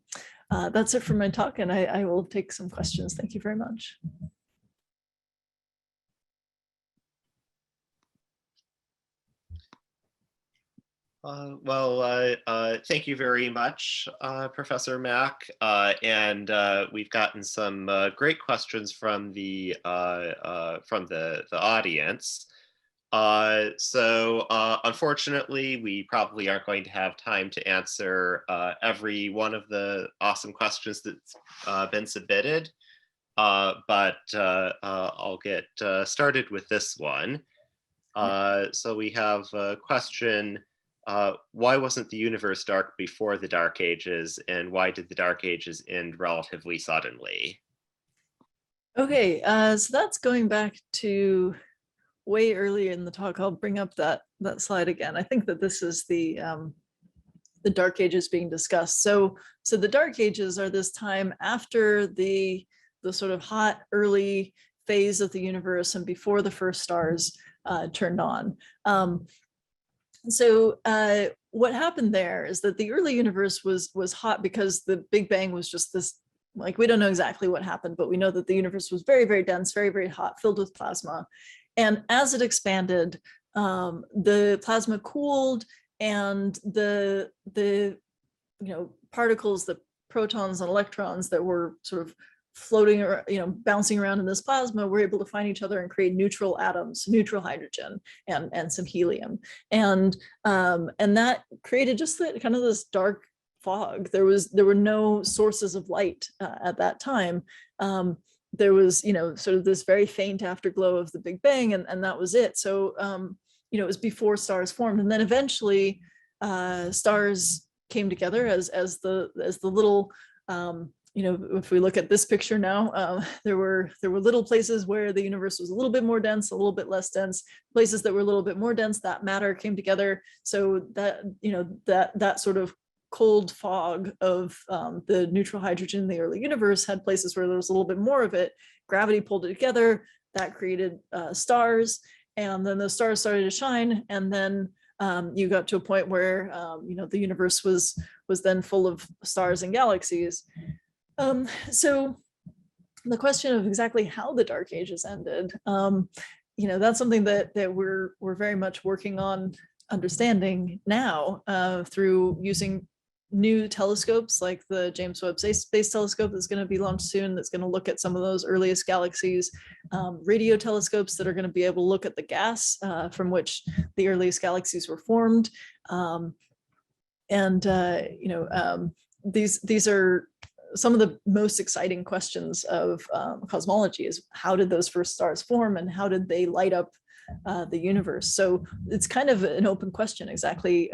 that's it for my talk, and I will take some questions. Thank you very much. Thank you very much, Professor Mack. And we've gotten some great questions from the audience. Unfortunately, we probably aren't going to have time to answer every one of the awesome questions that's been submitted, but I'll get started with this one. So we have a question. why wasn't the universe dark before the Dark Ages, and why did the Dark Ages end relatively suddenly? Okay, so that's going back to way earlier in the talk. I'll bring up that slide again. I think that this is the Dark Ages being discussed. So the Dark Ages are this time after the sort of hot early phase of the universe and before the first stars turned on. What happened there is that the early universe was hot because the Big Bang was just this, like, we don't know exactly what happened, but we know that the universe was very, very dense, very, very hot, filled with plasma. And as it expanded, the plasma cooled, and the particles, the protons and electrons that were sort of floating or bouncing around in this plasma were able to find each other and create neutral atoms, neutral hydrogen and some helium, and that created just kind of this dark fog. There were no sources of light at that time. There was sort of this very faint afterglow of the Big Bang, and that was it. So it was before stars formed, and then eventually stars came together as the little if we look at this picture now, there were little places where the universe was a little bit more dense, a little bit less dense, places that were a little bit more dense, that matter came together. So that that sort of cold fog of the neutral hydrogen in the early universe had places where there was a little bit more of it. Gravity pulled it together, that created stars, and then those stars started to shine, and then you got to a point where the universe was then full of stars and galaxies. So the question of exactly how the Dark Ages ended, that's something that we're very much working on understanding now through using new telescopes like the James Webb Space Telescope that's going to be launched soon, that's going to look at some of those earliest galaxies, radio telescopes that are going to be able to look at the gas from which the earliest galaxies were formed. These are some of the most exciting questions of cosmology, is how did those first stars form and how did they light up the universe? So it's kind of an open question exactly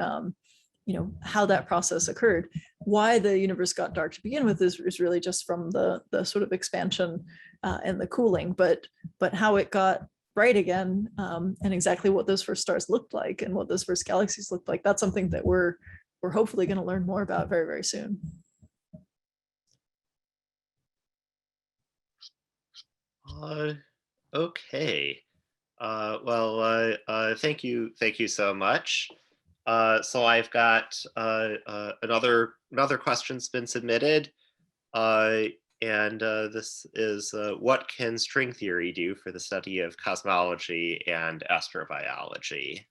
how that process occurred. Why the universe got dark to begin with is really just from the sort of expansion and the cooling, but how it got bright again and exactly what those first stars looked like and what those first galaxies looked like, that's something that we're hopefully going to learn more about very, very soon. Okay. Thank you so much. So I've got another question's been submitted, and this is what can string theory do for the study of cosmology and astrobiology?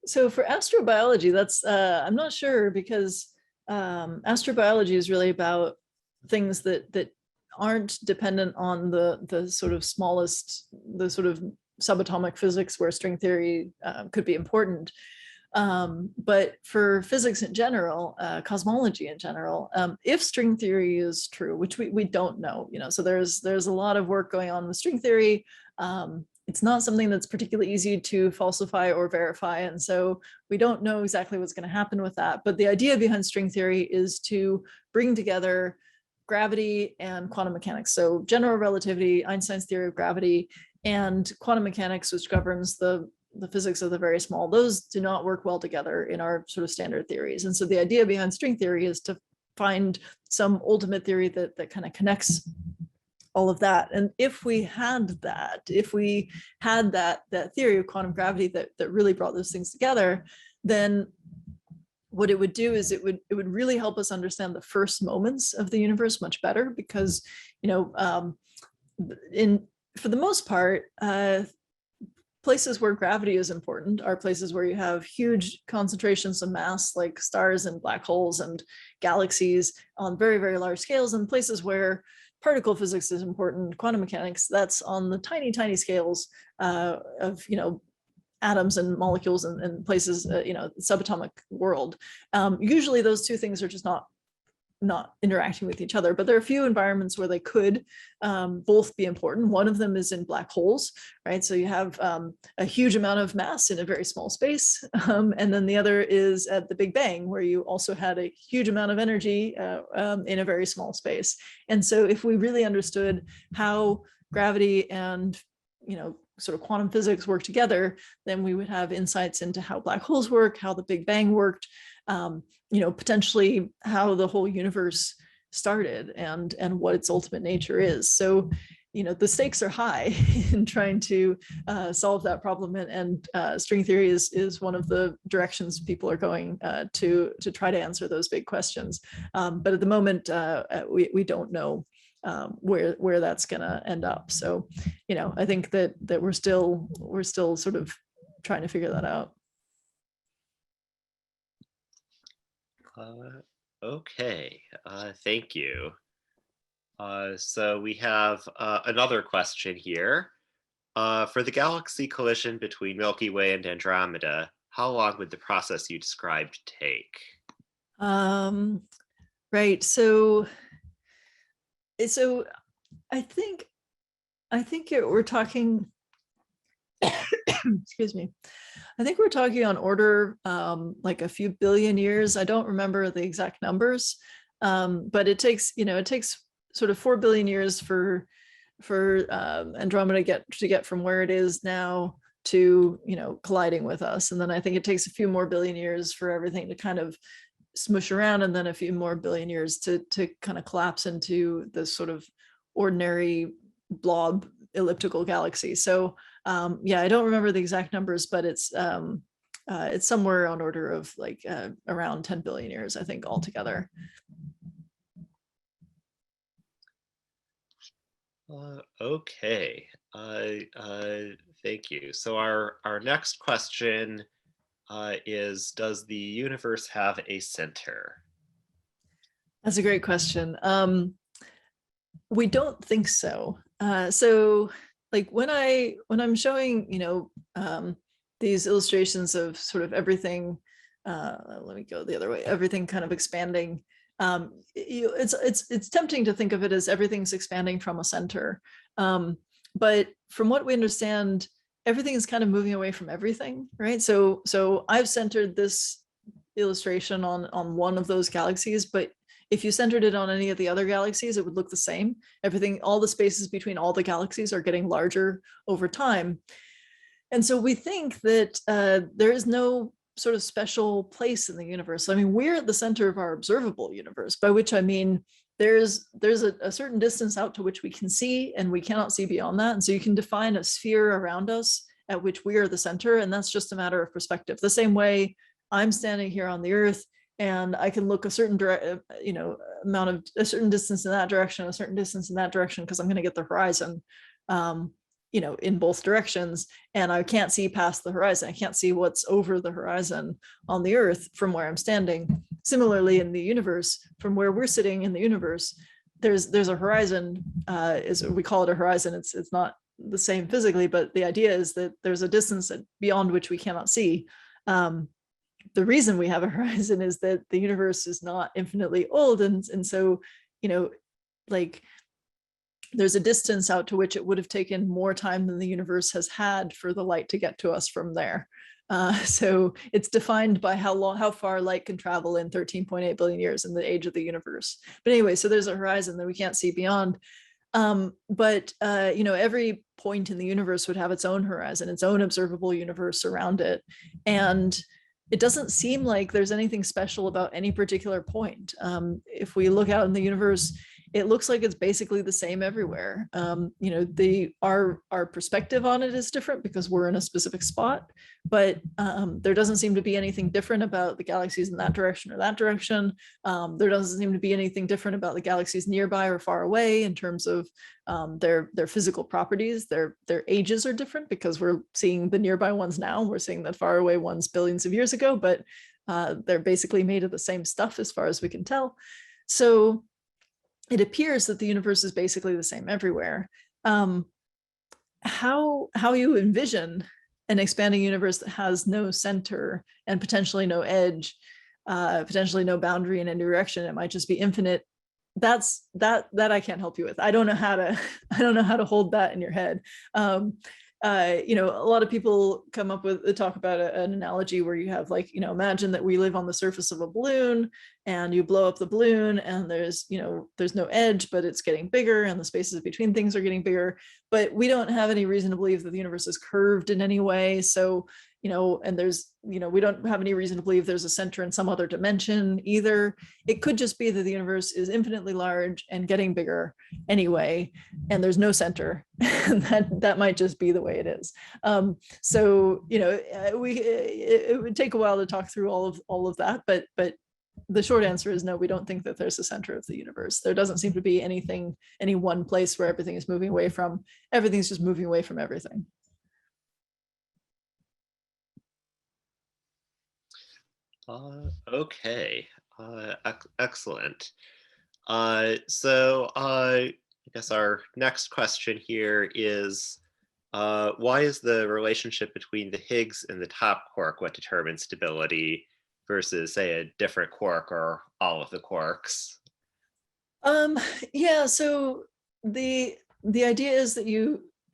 So for astrobiology, that's I'm not sure, because astrobiology is really about things that aren't dependent on the sort of smallest, the sort of subatomic physics where string theory could be important. But for physics in general, cosmology in general, if string theory is true, which we don't know, so there's a lot of work going on with string theory. It's not something that's particularly easy to falsify or verify, and so we don't know exactly what's going to happen with that. But the idea behind string theory is to bring together gravity and quantum mechanics. So general relativity, Einstein's theory of gravity, and quantum mechanics, which governs the physics of the very small, those do not work well together in our sort of standard theories. And so the idea behind string theory is to find some ultimate theory that kind of connects all of that. And if we had that theory of quantum gravity that really brought those things together, then what it would do is it would really help us understand the first moments of the universe much better, because for the most part, places where gravity is important are places where you have huge concentrations of mass, like stars and black holes and galaxies on very, very large scales, and places where particle physics is important, quantum mechanics, that's on the tiny, tiny scales of atoms and molecules and places, subatomic world. Usually those two things are just not not interacting with each other. But there are a few environments where they could both be important. One of them is in black holes, right? So you have a huge amount of mass in a very small space. And then the other is at the Big Bang, where you also had a huge amount of energy in a very small space. And so if we really understood how gravity and, sort of quantum physics work together, then we would have insights into how black holes work, how the Big Bang worked, potentially how the whole universe started and what its ultimate nature is. So, the stakes are high in trying to solve that problem, and string theory is one of the directions people are going to try to answer those big questions. But at the moment, we don't know where that's going to end up. So, I think that we're still sort of trying to figure that out. Okay, thank you. So we have another question here. For the galaxy collision between Milky Way and Andromeda, how long would the process you described take? Right. So I think we're talking, excuse me. I think we're talking on order like a few billion years. I don't remember the exact numbers, but it takes sort of 4 billion years for Andromeda to get from where it is now to colliding with us, and then I think it takes a few more billion years for everything to kind of smush around, and then a few more billion years to kind of collapse into this sort of ordinary blob elliptical galaxy. So yeah, I don't remember the exact numbers, but it's somewhere on order of like around 10 billion years, I think, altogether. Okay, thank you. So our next question is, does the universe have a center? That's a great question. We don't think so. So like when I'm showing, these illustrations of sort of everything, let me go the other way, everything kind of expanding, it's tempting to think of it as everything's expanding from a center. But from what we understand, everything is kind of moving away from everything, right? So I've centered this illustration on one of those galaxies, but if you centered it on any of the other galaxies, it would look the same. All the spaces between all the galaxies are getting larger over time. And so we think that there is no sort of special place in the universe. I mean, we're at the center of our observable universe, by which I mean there's a certain distance out to which we can see, and we cannot see beyond that. And so you can define a sphere around us at which we are the center, and that's just a matter of perspective. The same way I'm standing here on the Earth, and I can look a certain amount of a certain distance in that direction, a certain distance in that direction, because I'm going to get the horizon, in both directions, and I can't see past the horizon. I can't see what's over the horizon on the Earth from where I'm standing. Similarly, in the universe, from where we're sitting in the universe, there's a horizon. We call it a horizon. It's not the same physically, but the idea is that there's a distance beyond which we cannot see. The reason we have a horizon is that the universe is not infinitely old, and so like there's a distance out to which it would have taken more time than the universe has had for the light to get to us from there. So it's defined by how far light can travel in 13.8 billion years in the age of the universe. But anyway, so there's a horizon that we can't see beyond. But every point in the universe would have its own horizon, its own observable universe around it. And it doesn't seem like there's anything special about any particular point. If we look out in the universe, it looks like it's basically the same everywhere. Our perspective on it is different because we're in a specific spot, but there doesn't seem to be anything different about the galaxies in that direction or that direction. There doesn't seem to be anything different about the galaxies nearby or far away in terms of their physical properties. Their ages are different because we're seeing the nearby ones now. We're seeing the far away ones billions of years ago, but they're basically made of the same stuff as far as we can tell. So it appears that the universe is basically the same everywhere. How you envision an expanding universe that has no center and potentially no edge, potentially no boundary in any direction. It might just be infinite. That I can't help you with. I don't know how to hold that in your head. You know, a lot of people come up with talk about an analogy where you have, like, you know, imagine that we live on the surface of a balloon, and you blow up the balloon, and there's no edge, but it's getting bigger, and the spaces between things are getting bigger. But we don't have any reason to believe that the universe is curved in any way. So, you know, and there's, you know, we don't have any reason to believe there's a center in some other dimension either. It could just be that the universe is infinitely large and getting bigger anyway, and there's no center. And that might just be the way it is. So, you know, it would take a while to talk through all of that, but the short answer is no, we don't think that there's a center of the universe. There doesn't seem to be any one place where everything is moving away from. Everything's just moving away from everything. Okay, excellent. So I guess our next question here is, why is the relationship between the Higgs and the top quark what determines stability versus, say, a different quark or all of the quarks? Yeah, so the idea is that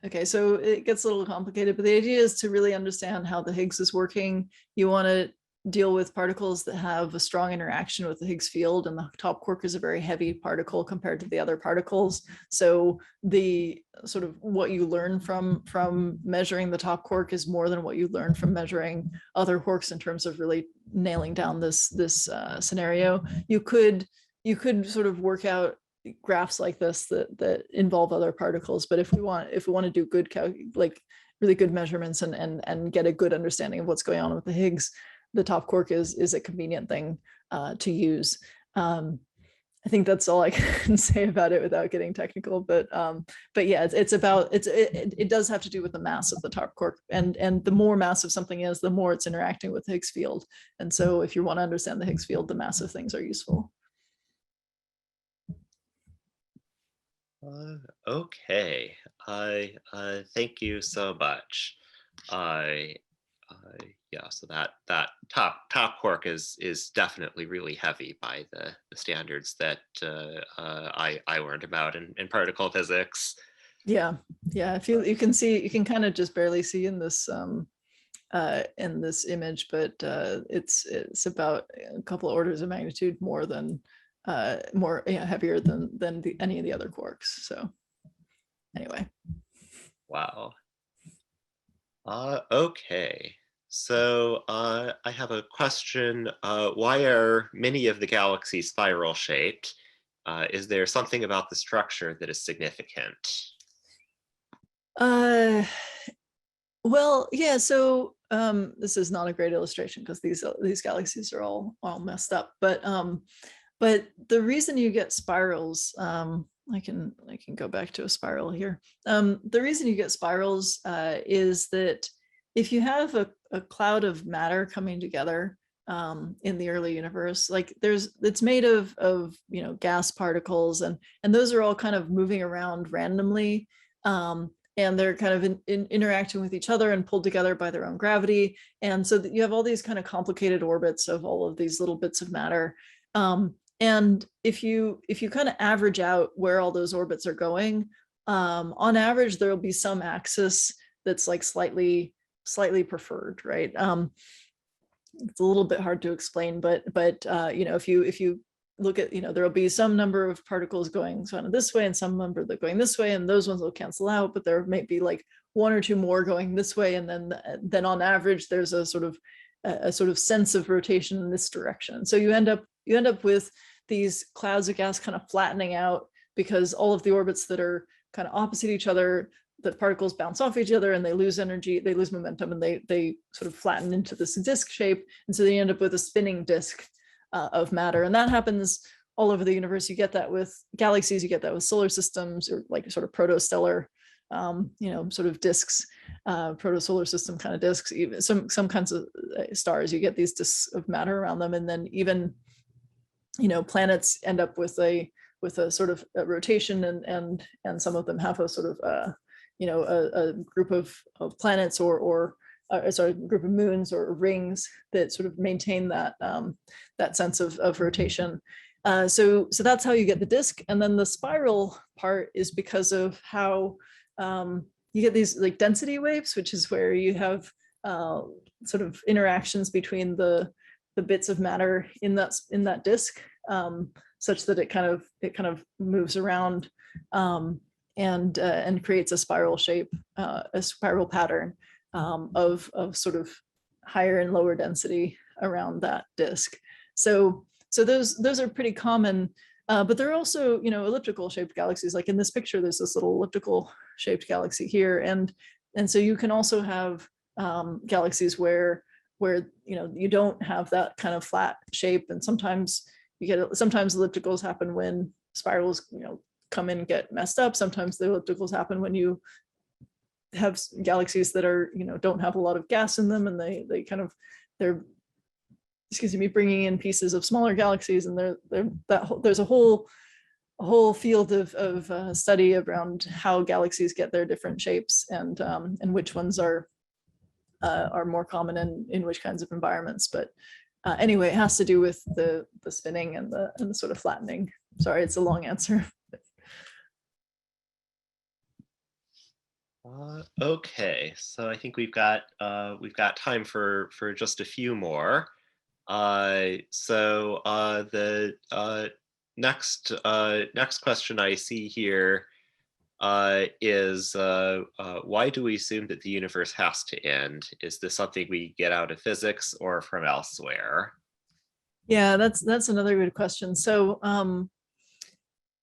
okay, so it gets a little complicated, but the idea is to really understand how the Higgs is working. You want to deal with particles that have a strong interaction with the Higgs field, and the top quark is a very heavy particle compared to the other particles. So the sort of what you learn from measuring the top quark is more than what you learn from measuring other quarks in terms of really nailing down this scenario. You could sort of work out graphs like this that involve other particles, but if we want to do good like really good measurements and get a good understanding of what's going on with the Higgs, the top quark is a convenient thing to use. I think that's all I can say about it without getting technical, but yeah, it does have to do with the mass of the top quark, and the more massive something is, the more it's interacting with the Higgs field. And so if you want to understand the Higgs field, the massive things are useful. Okay, thank you so much. Yeah, so that top quark is definitely really heavy by the standards that I learned about in particle physics. Yeah, if you can see, you can kind of just barely see in this image, but it's about a couple of orders of magnitude more heavier than any of the other quarks. So anyway. Wow. Okay. So I have a question. Why are many of the galaxies spiral shaped? Is there something about the structure that is significant? Well, yeah, so this is not a great illustration because these galaxies are all messed up, but the reason you get spirals, I can go back to a spiral here. The reason you get spirals is that if you have a cloud of matter coming together in the early universe, like it's made of gas particles, and those are all kind of moving around randomly, and they're kind of interacting with each other and pulled together by their own gravity. And so that you have all these kind of complicated orbits of all of these little bits of matter. And if you kind of average out where all those orbits are going, on average, there'll be some axis that's like slightly preferred, right? It's a little bit hard to explain, but if you look at, there'll be some number of particles going sort of this way and some number that going this way, and those ones will cancel out, but there may be like one or two more going this way, and then on average there's a sort of sense of rotation in this direction. So you end up with these clouds of gas kind of flattening out because all of the orbits that are kind of opposite each other, the particles bounce off each other and they lose energy, they lose momentum, and they sort of flatten into this disk shape. And so they end up with a spinning disk of matter. And that happens all over the universe. You get that with galaxies, you get that with solar systems, or like sort of protostellar, sort of disks, proto-solar system kind of disks, even some kinds of stars, you get these disks of matter around them. And then even, planets end up with a sort of a rotation, and some of them have a sort of, a group of planets or sorry, group of moons or rings that sort of maintain that that sense of rotation. So that's how you get the disk, and then the spiral part is because of how you get these like density waves, which is where you have sort of interactions between the bits of matter in that disk, such that it kind of moves around and creates a spiral shape, a spiral pattern of sort of higher and lower density around that disk. So those are pretty common, but there are also, you know, elliptical shaped galaxies. Like in this picture, there's this little elliptical shaped galaxy here, and so you can also have galaxies where you know you don't have that kind of flat shape, and sometimes ellipticals happen when spirals, you know, come in and get messed up. Sometimes the ellipticals happen when you have galaxies that are, you know, don't have a lot of gas in them, and they're excuse me, bringing in pieces of smaller galaxies, and there's a whole field of study around how galaxies get their different shapes, and which ones are more common in which kinds of environments. But anyway, it has to do with the spinning and the sort of flattening. Sorry, it's a long answer. Okay, so I think we've got time for just a few more. So the next question I see here is why do we assume that the universe has to end? Is this something we get out of physics or from elsewhere? Yeah, that's another good question. So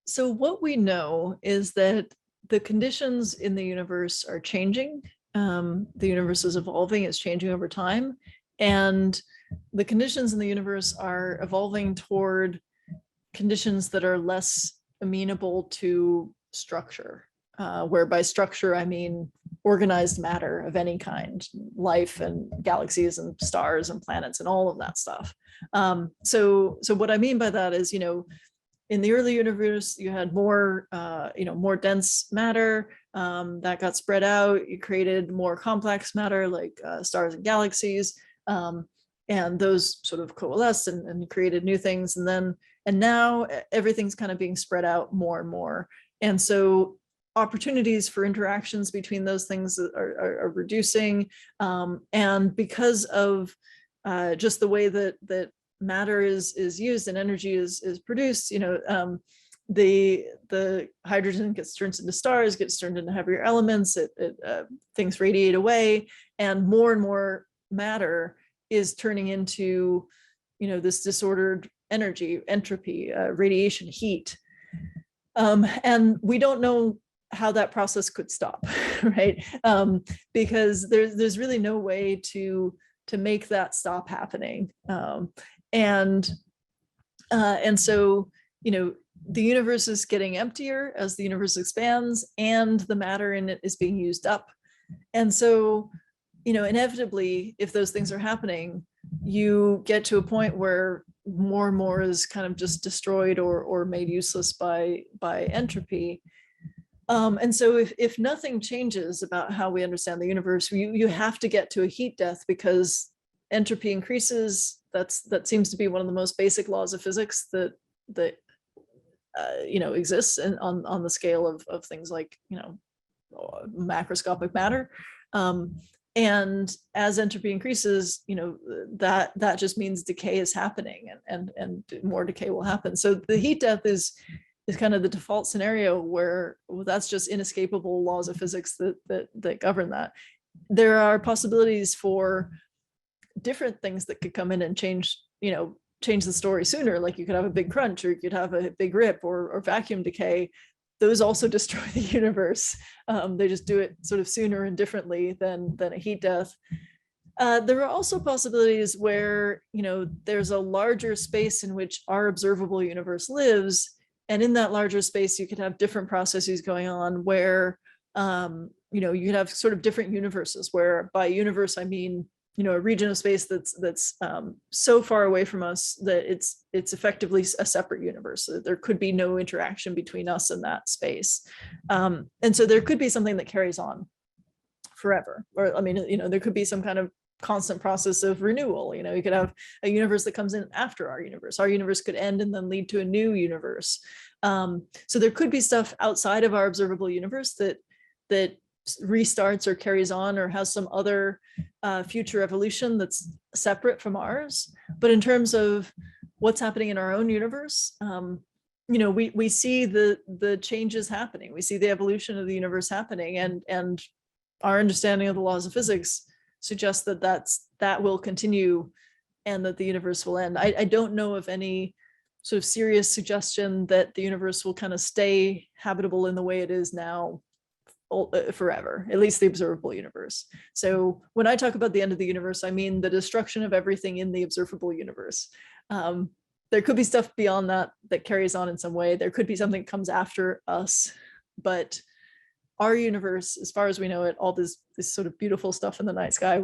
so what we know is that the conditions in the universe are changing. The universe is evolving, it's changing over time, and the conditions in the universe are evolving toward conditions that are less amenable to structure, where by structure I mean organized matter of any kind, life and galaxies and stars and planets and all of that stuff. So what I mean by that is, you know, in the early universe, you had more, more dense matter that got spread out. You created more complex matter like stars and galaxies, and those sort of coalesced and created new things. And now everything's kind of being spread out more and more. And so opportunities for interactions between those things are reducing. And because of just the way that matter is used and energy is produced, you know, the hydrogen gets turned into stars, gets turned into heavier elements, things radiate away, and more matter is turning into, you know, this disordered energy, entropy, radiation, heat. And we don't know how that process could stop, right? Because there's really no way to make that stop happening. And so, you know, the universe is getting emptier as the universe expands, and the matter in it is being used up. And so, you know, inevitably, if those things are happening, you get to a point where more and more is kind of just destroyed or made useless by entropy. And so if nothing changes about how we understand the universe, you have to get to a heat death, because entropy increases. That seems to be one of the most basic laws of physics that you know, exists on the scale of things like, you know, macroscopic matter. And as entropy increases, you know, that just means decay is happening, and more decay will happen. So the heat death is kind of the default scenario where, well, that's just inescapable laws of physics that govern that. There are possibilities for different things that could come in and change the story sooner. Like you could have a big crunch, or you could have a big rip, or vacuum decay. Those also destroy the universe. They just do it sort of sooner and differently than a heat death. There are also possibilities where, you know, there's a larger space in which our observable universe lives, and in that larger space, you could have different processes going on where, you know, you could have sort of different universes. Where by universe I mean, you know, a region of space that's so far away from us that it's effectively a separate universe. So there could be no interaction between us and that space. And so there could be something that carries on. forever. Or I mean, there could be some kind of constant process of renewal. You could have a universe that comes in after our universe. Our universe could end and then lead to a new universe. So there could be stuff outside of our observable universe that restarts or carries on or has some other future evolution that's separate from ours. But in terms of what's happening in our own universe, we see the changes happening. We see the evolution of the universe happening, and our understanding of the laws of physics suggests that will continue and that the universe will end. I don't know of any sort of serious suggestion that the universe will kind of stay habitable in the way it is now forever, at least the observable universe. So when I talk about the end of the universe, I mean the destruction of everything in the observable universe. There could be stuff beyond that carries on in some way. There could be something that comes after us, but our universe, as far as we know it, all this sort of beautiful stuff in the night sky,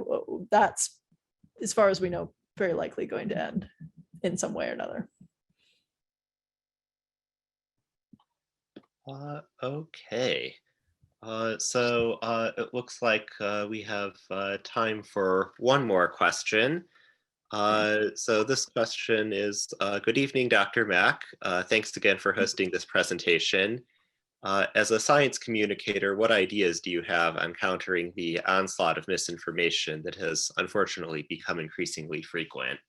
that's, as far as we know, very likely going to end in some way or another. Okay. So it looks like we have time for one more question. So this question is, good evening, Dr. Mack. Thanks again for hosting this presentation. As a science communicator, what ideas do you have on countering the onslaught of misinformation that has unfortunately become increasingly frequent?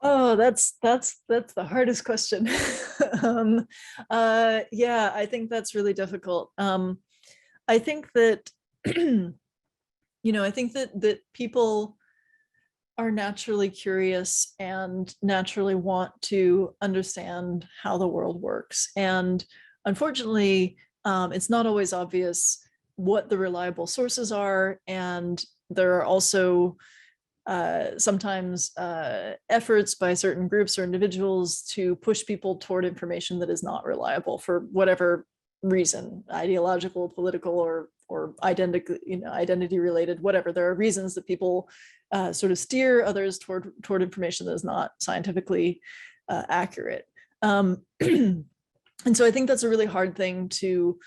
Oh, that's the hardest question. Yeah, I think that's really difficult. I think that, I think that people are naturally curious and naturally want to understand how the world works. And unfortunately, it's not always obvious what the reliable sources are. And there are also sometimes efforts by certain groups or individuals to push people toward information that is not reliable for whatever reason, ideological, political, or identity related, whatever. There are reasons that people sort of steer others toward information that is not scientifically accurate. And so I think that's a really hard thing to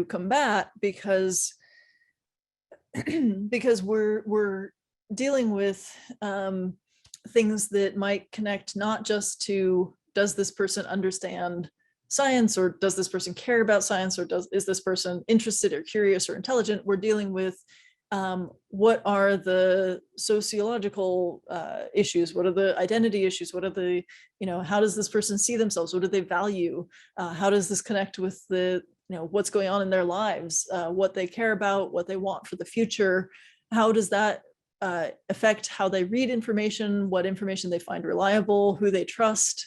combat, because we're dealing with things that might connect not just to, does this person understand science, or does this person care about science, or is this person interested or curious or intelligent? We're dealing with what are the sociological issues? What are the identity issues? What are the, how does this person see themselves? What do they value? How does this connect with the, what's going on in their lives, what they care about, what they want for the future? How does that affect how they read information, what information they find reliable, who they trust?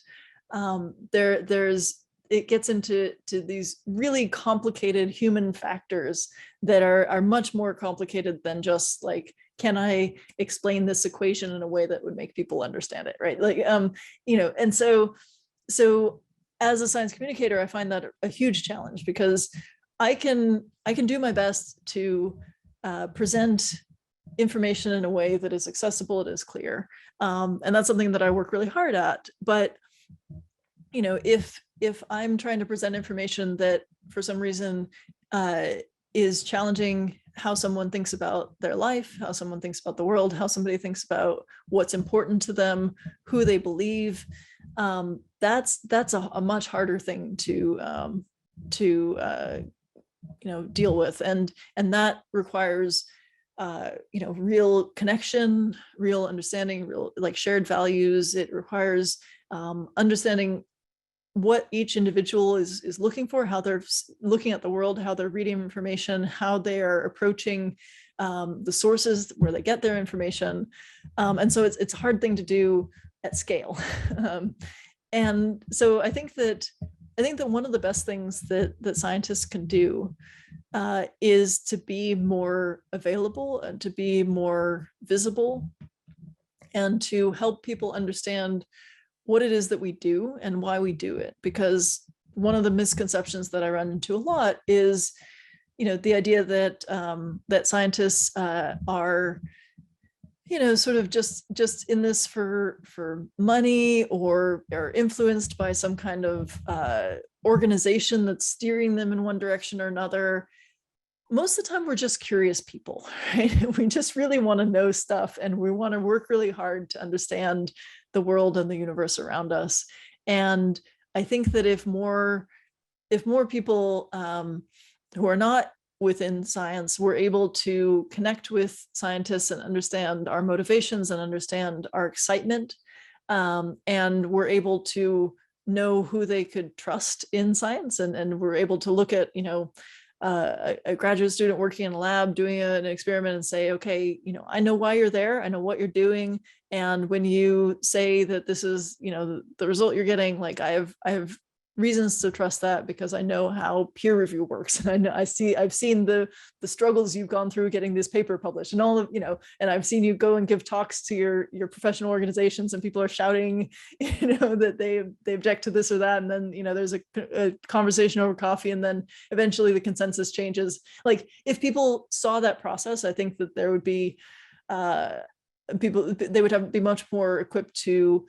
It gets into these really complicated human factors that are much more complicated than just like, can I explain this equation in a way that would make people understand it, right? Like, and so as a science communicator, I find that a huge challenge, because I can do my best to present information in a way that is accessible, it is clear, and that's something that I work really hard at. But if I'm trying to present information that for some reason is challenging how someone thinks about their life, how someone thinks about the world, how somebody thinks about what's important to them, who they believe, that's a much harder thing to deal with, and that requires real connection, real understanding, real like shared values. It requires understanding what each individual is looking for, how they're looking at the world, how they're reading information, how they are approaching the sources where they get their information. And so it's a hard thing to do at scale. And so I think that one of the best things that scientists can do is to be more available and to be more visible, and to help people understand what it is that we do and why we do it. Because one of the misconceptions that I run into a lot is, the idea that that scientists are, sort of just in this for money, or are influenced by some kind of organization that's steering them in one direction or another. most of the time we're just curious people, right? We just really want to know stuff, and we want to work really hard to understand the world and the universe around us. And I think that if more people who are not within science were able to connect with scientists and understand our motivations and understand our excitement, and were able to know who they could trust in science, and were able to look at, a graduate student working in a lab doing an experiment and say, okay, I know why you're there, I know what you're doing, and when you say that this is, the result you're getting, like I have reasons to trust that because I know how peer review works, and I've seen the struggles you've gone through getting this paper published, and all of, and I've seen you go and give talks to your professional organizations, and people are shouting, that they object to this or that, and then there's a conversation over coffee, and then eventually the consensus changes. Like, if people saw that process, I think that there would be they would be much more equipped to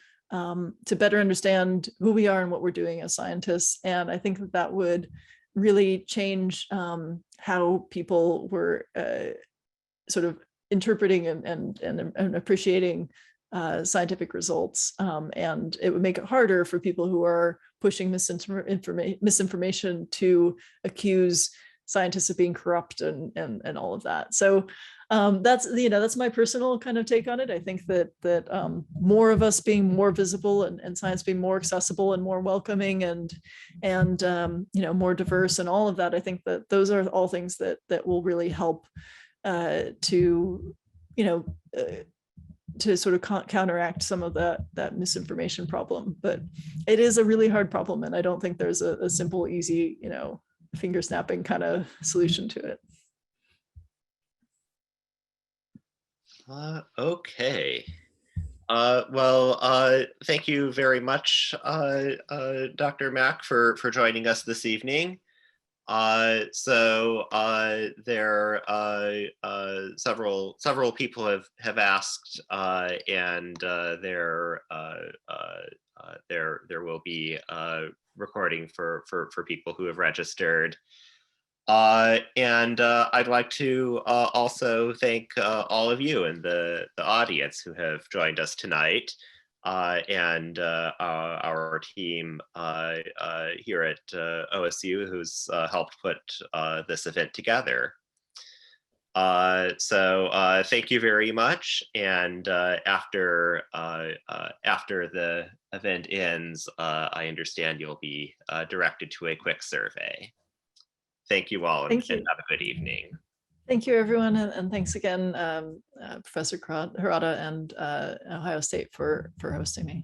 better understand who we are and what we're doing as scientists. And I think that would really change how people were sort of interpreting and appreciating scientific results. And it would make it harder for people who are pushing misinformation to accuse scientists of being corrupt and all of that. So that's my personal kind of take on it. I think that more of us being more visible, and science being more accessible and more welcoming and more diverse and all of that, I think that those are all things that will really help to sort of counteract some of that misinformation problem. But it is a really hard problem, and I don't think there's a simple, easy, finger snapping kind of solution to it. Okay. Thank you very much, Dr. Mack, for joining us this evening. There several people have asked, and there will be recording for people who have registered. I'd like to also thank all of you in the audience who have joined us tonight, and our team here at OSU who's helped put this event together. Thank you very much. And after the event ends, I understand you'll be directed to a quick survey. Thank you all, and have a good evening. Thank you, everyone, and thanks again, Professor Harada and Ohio State for hosting me.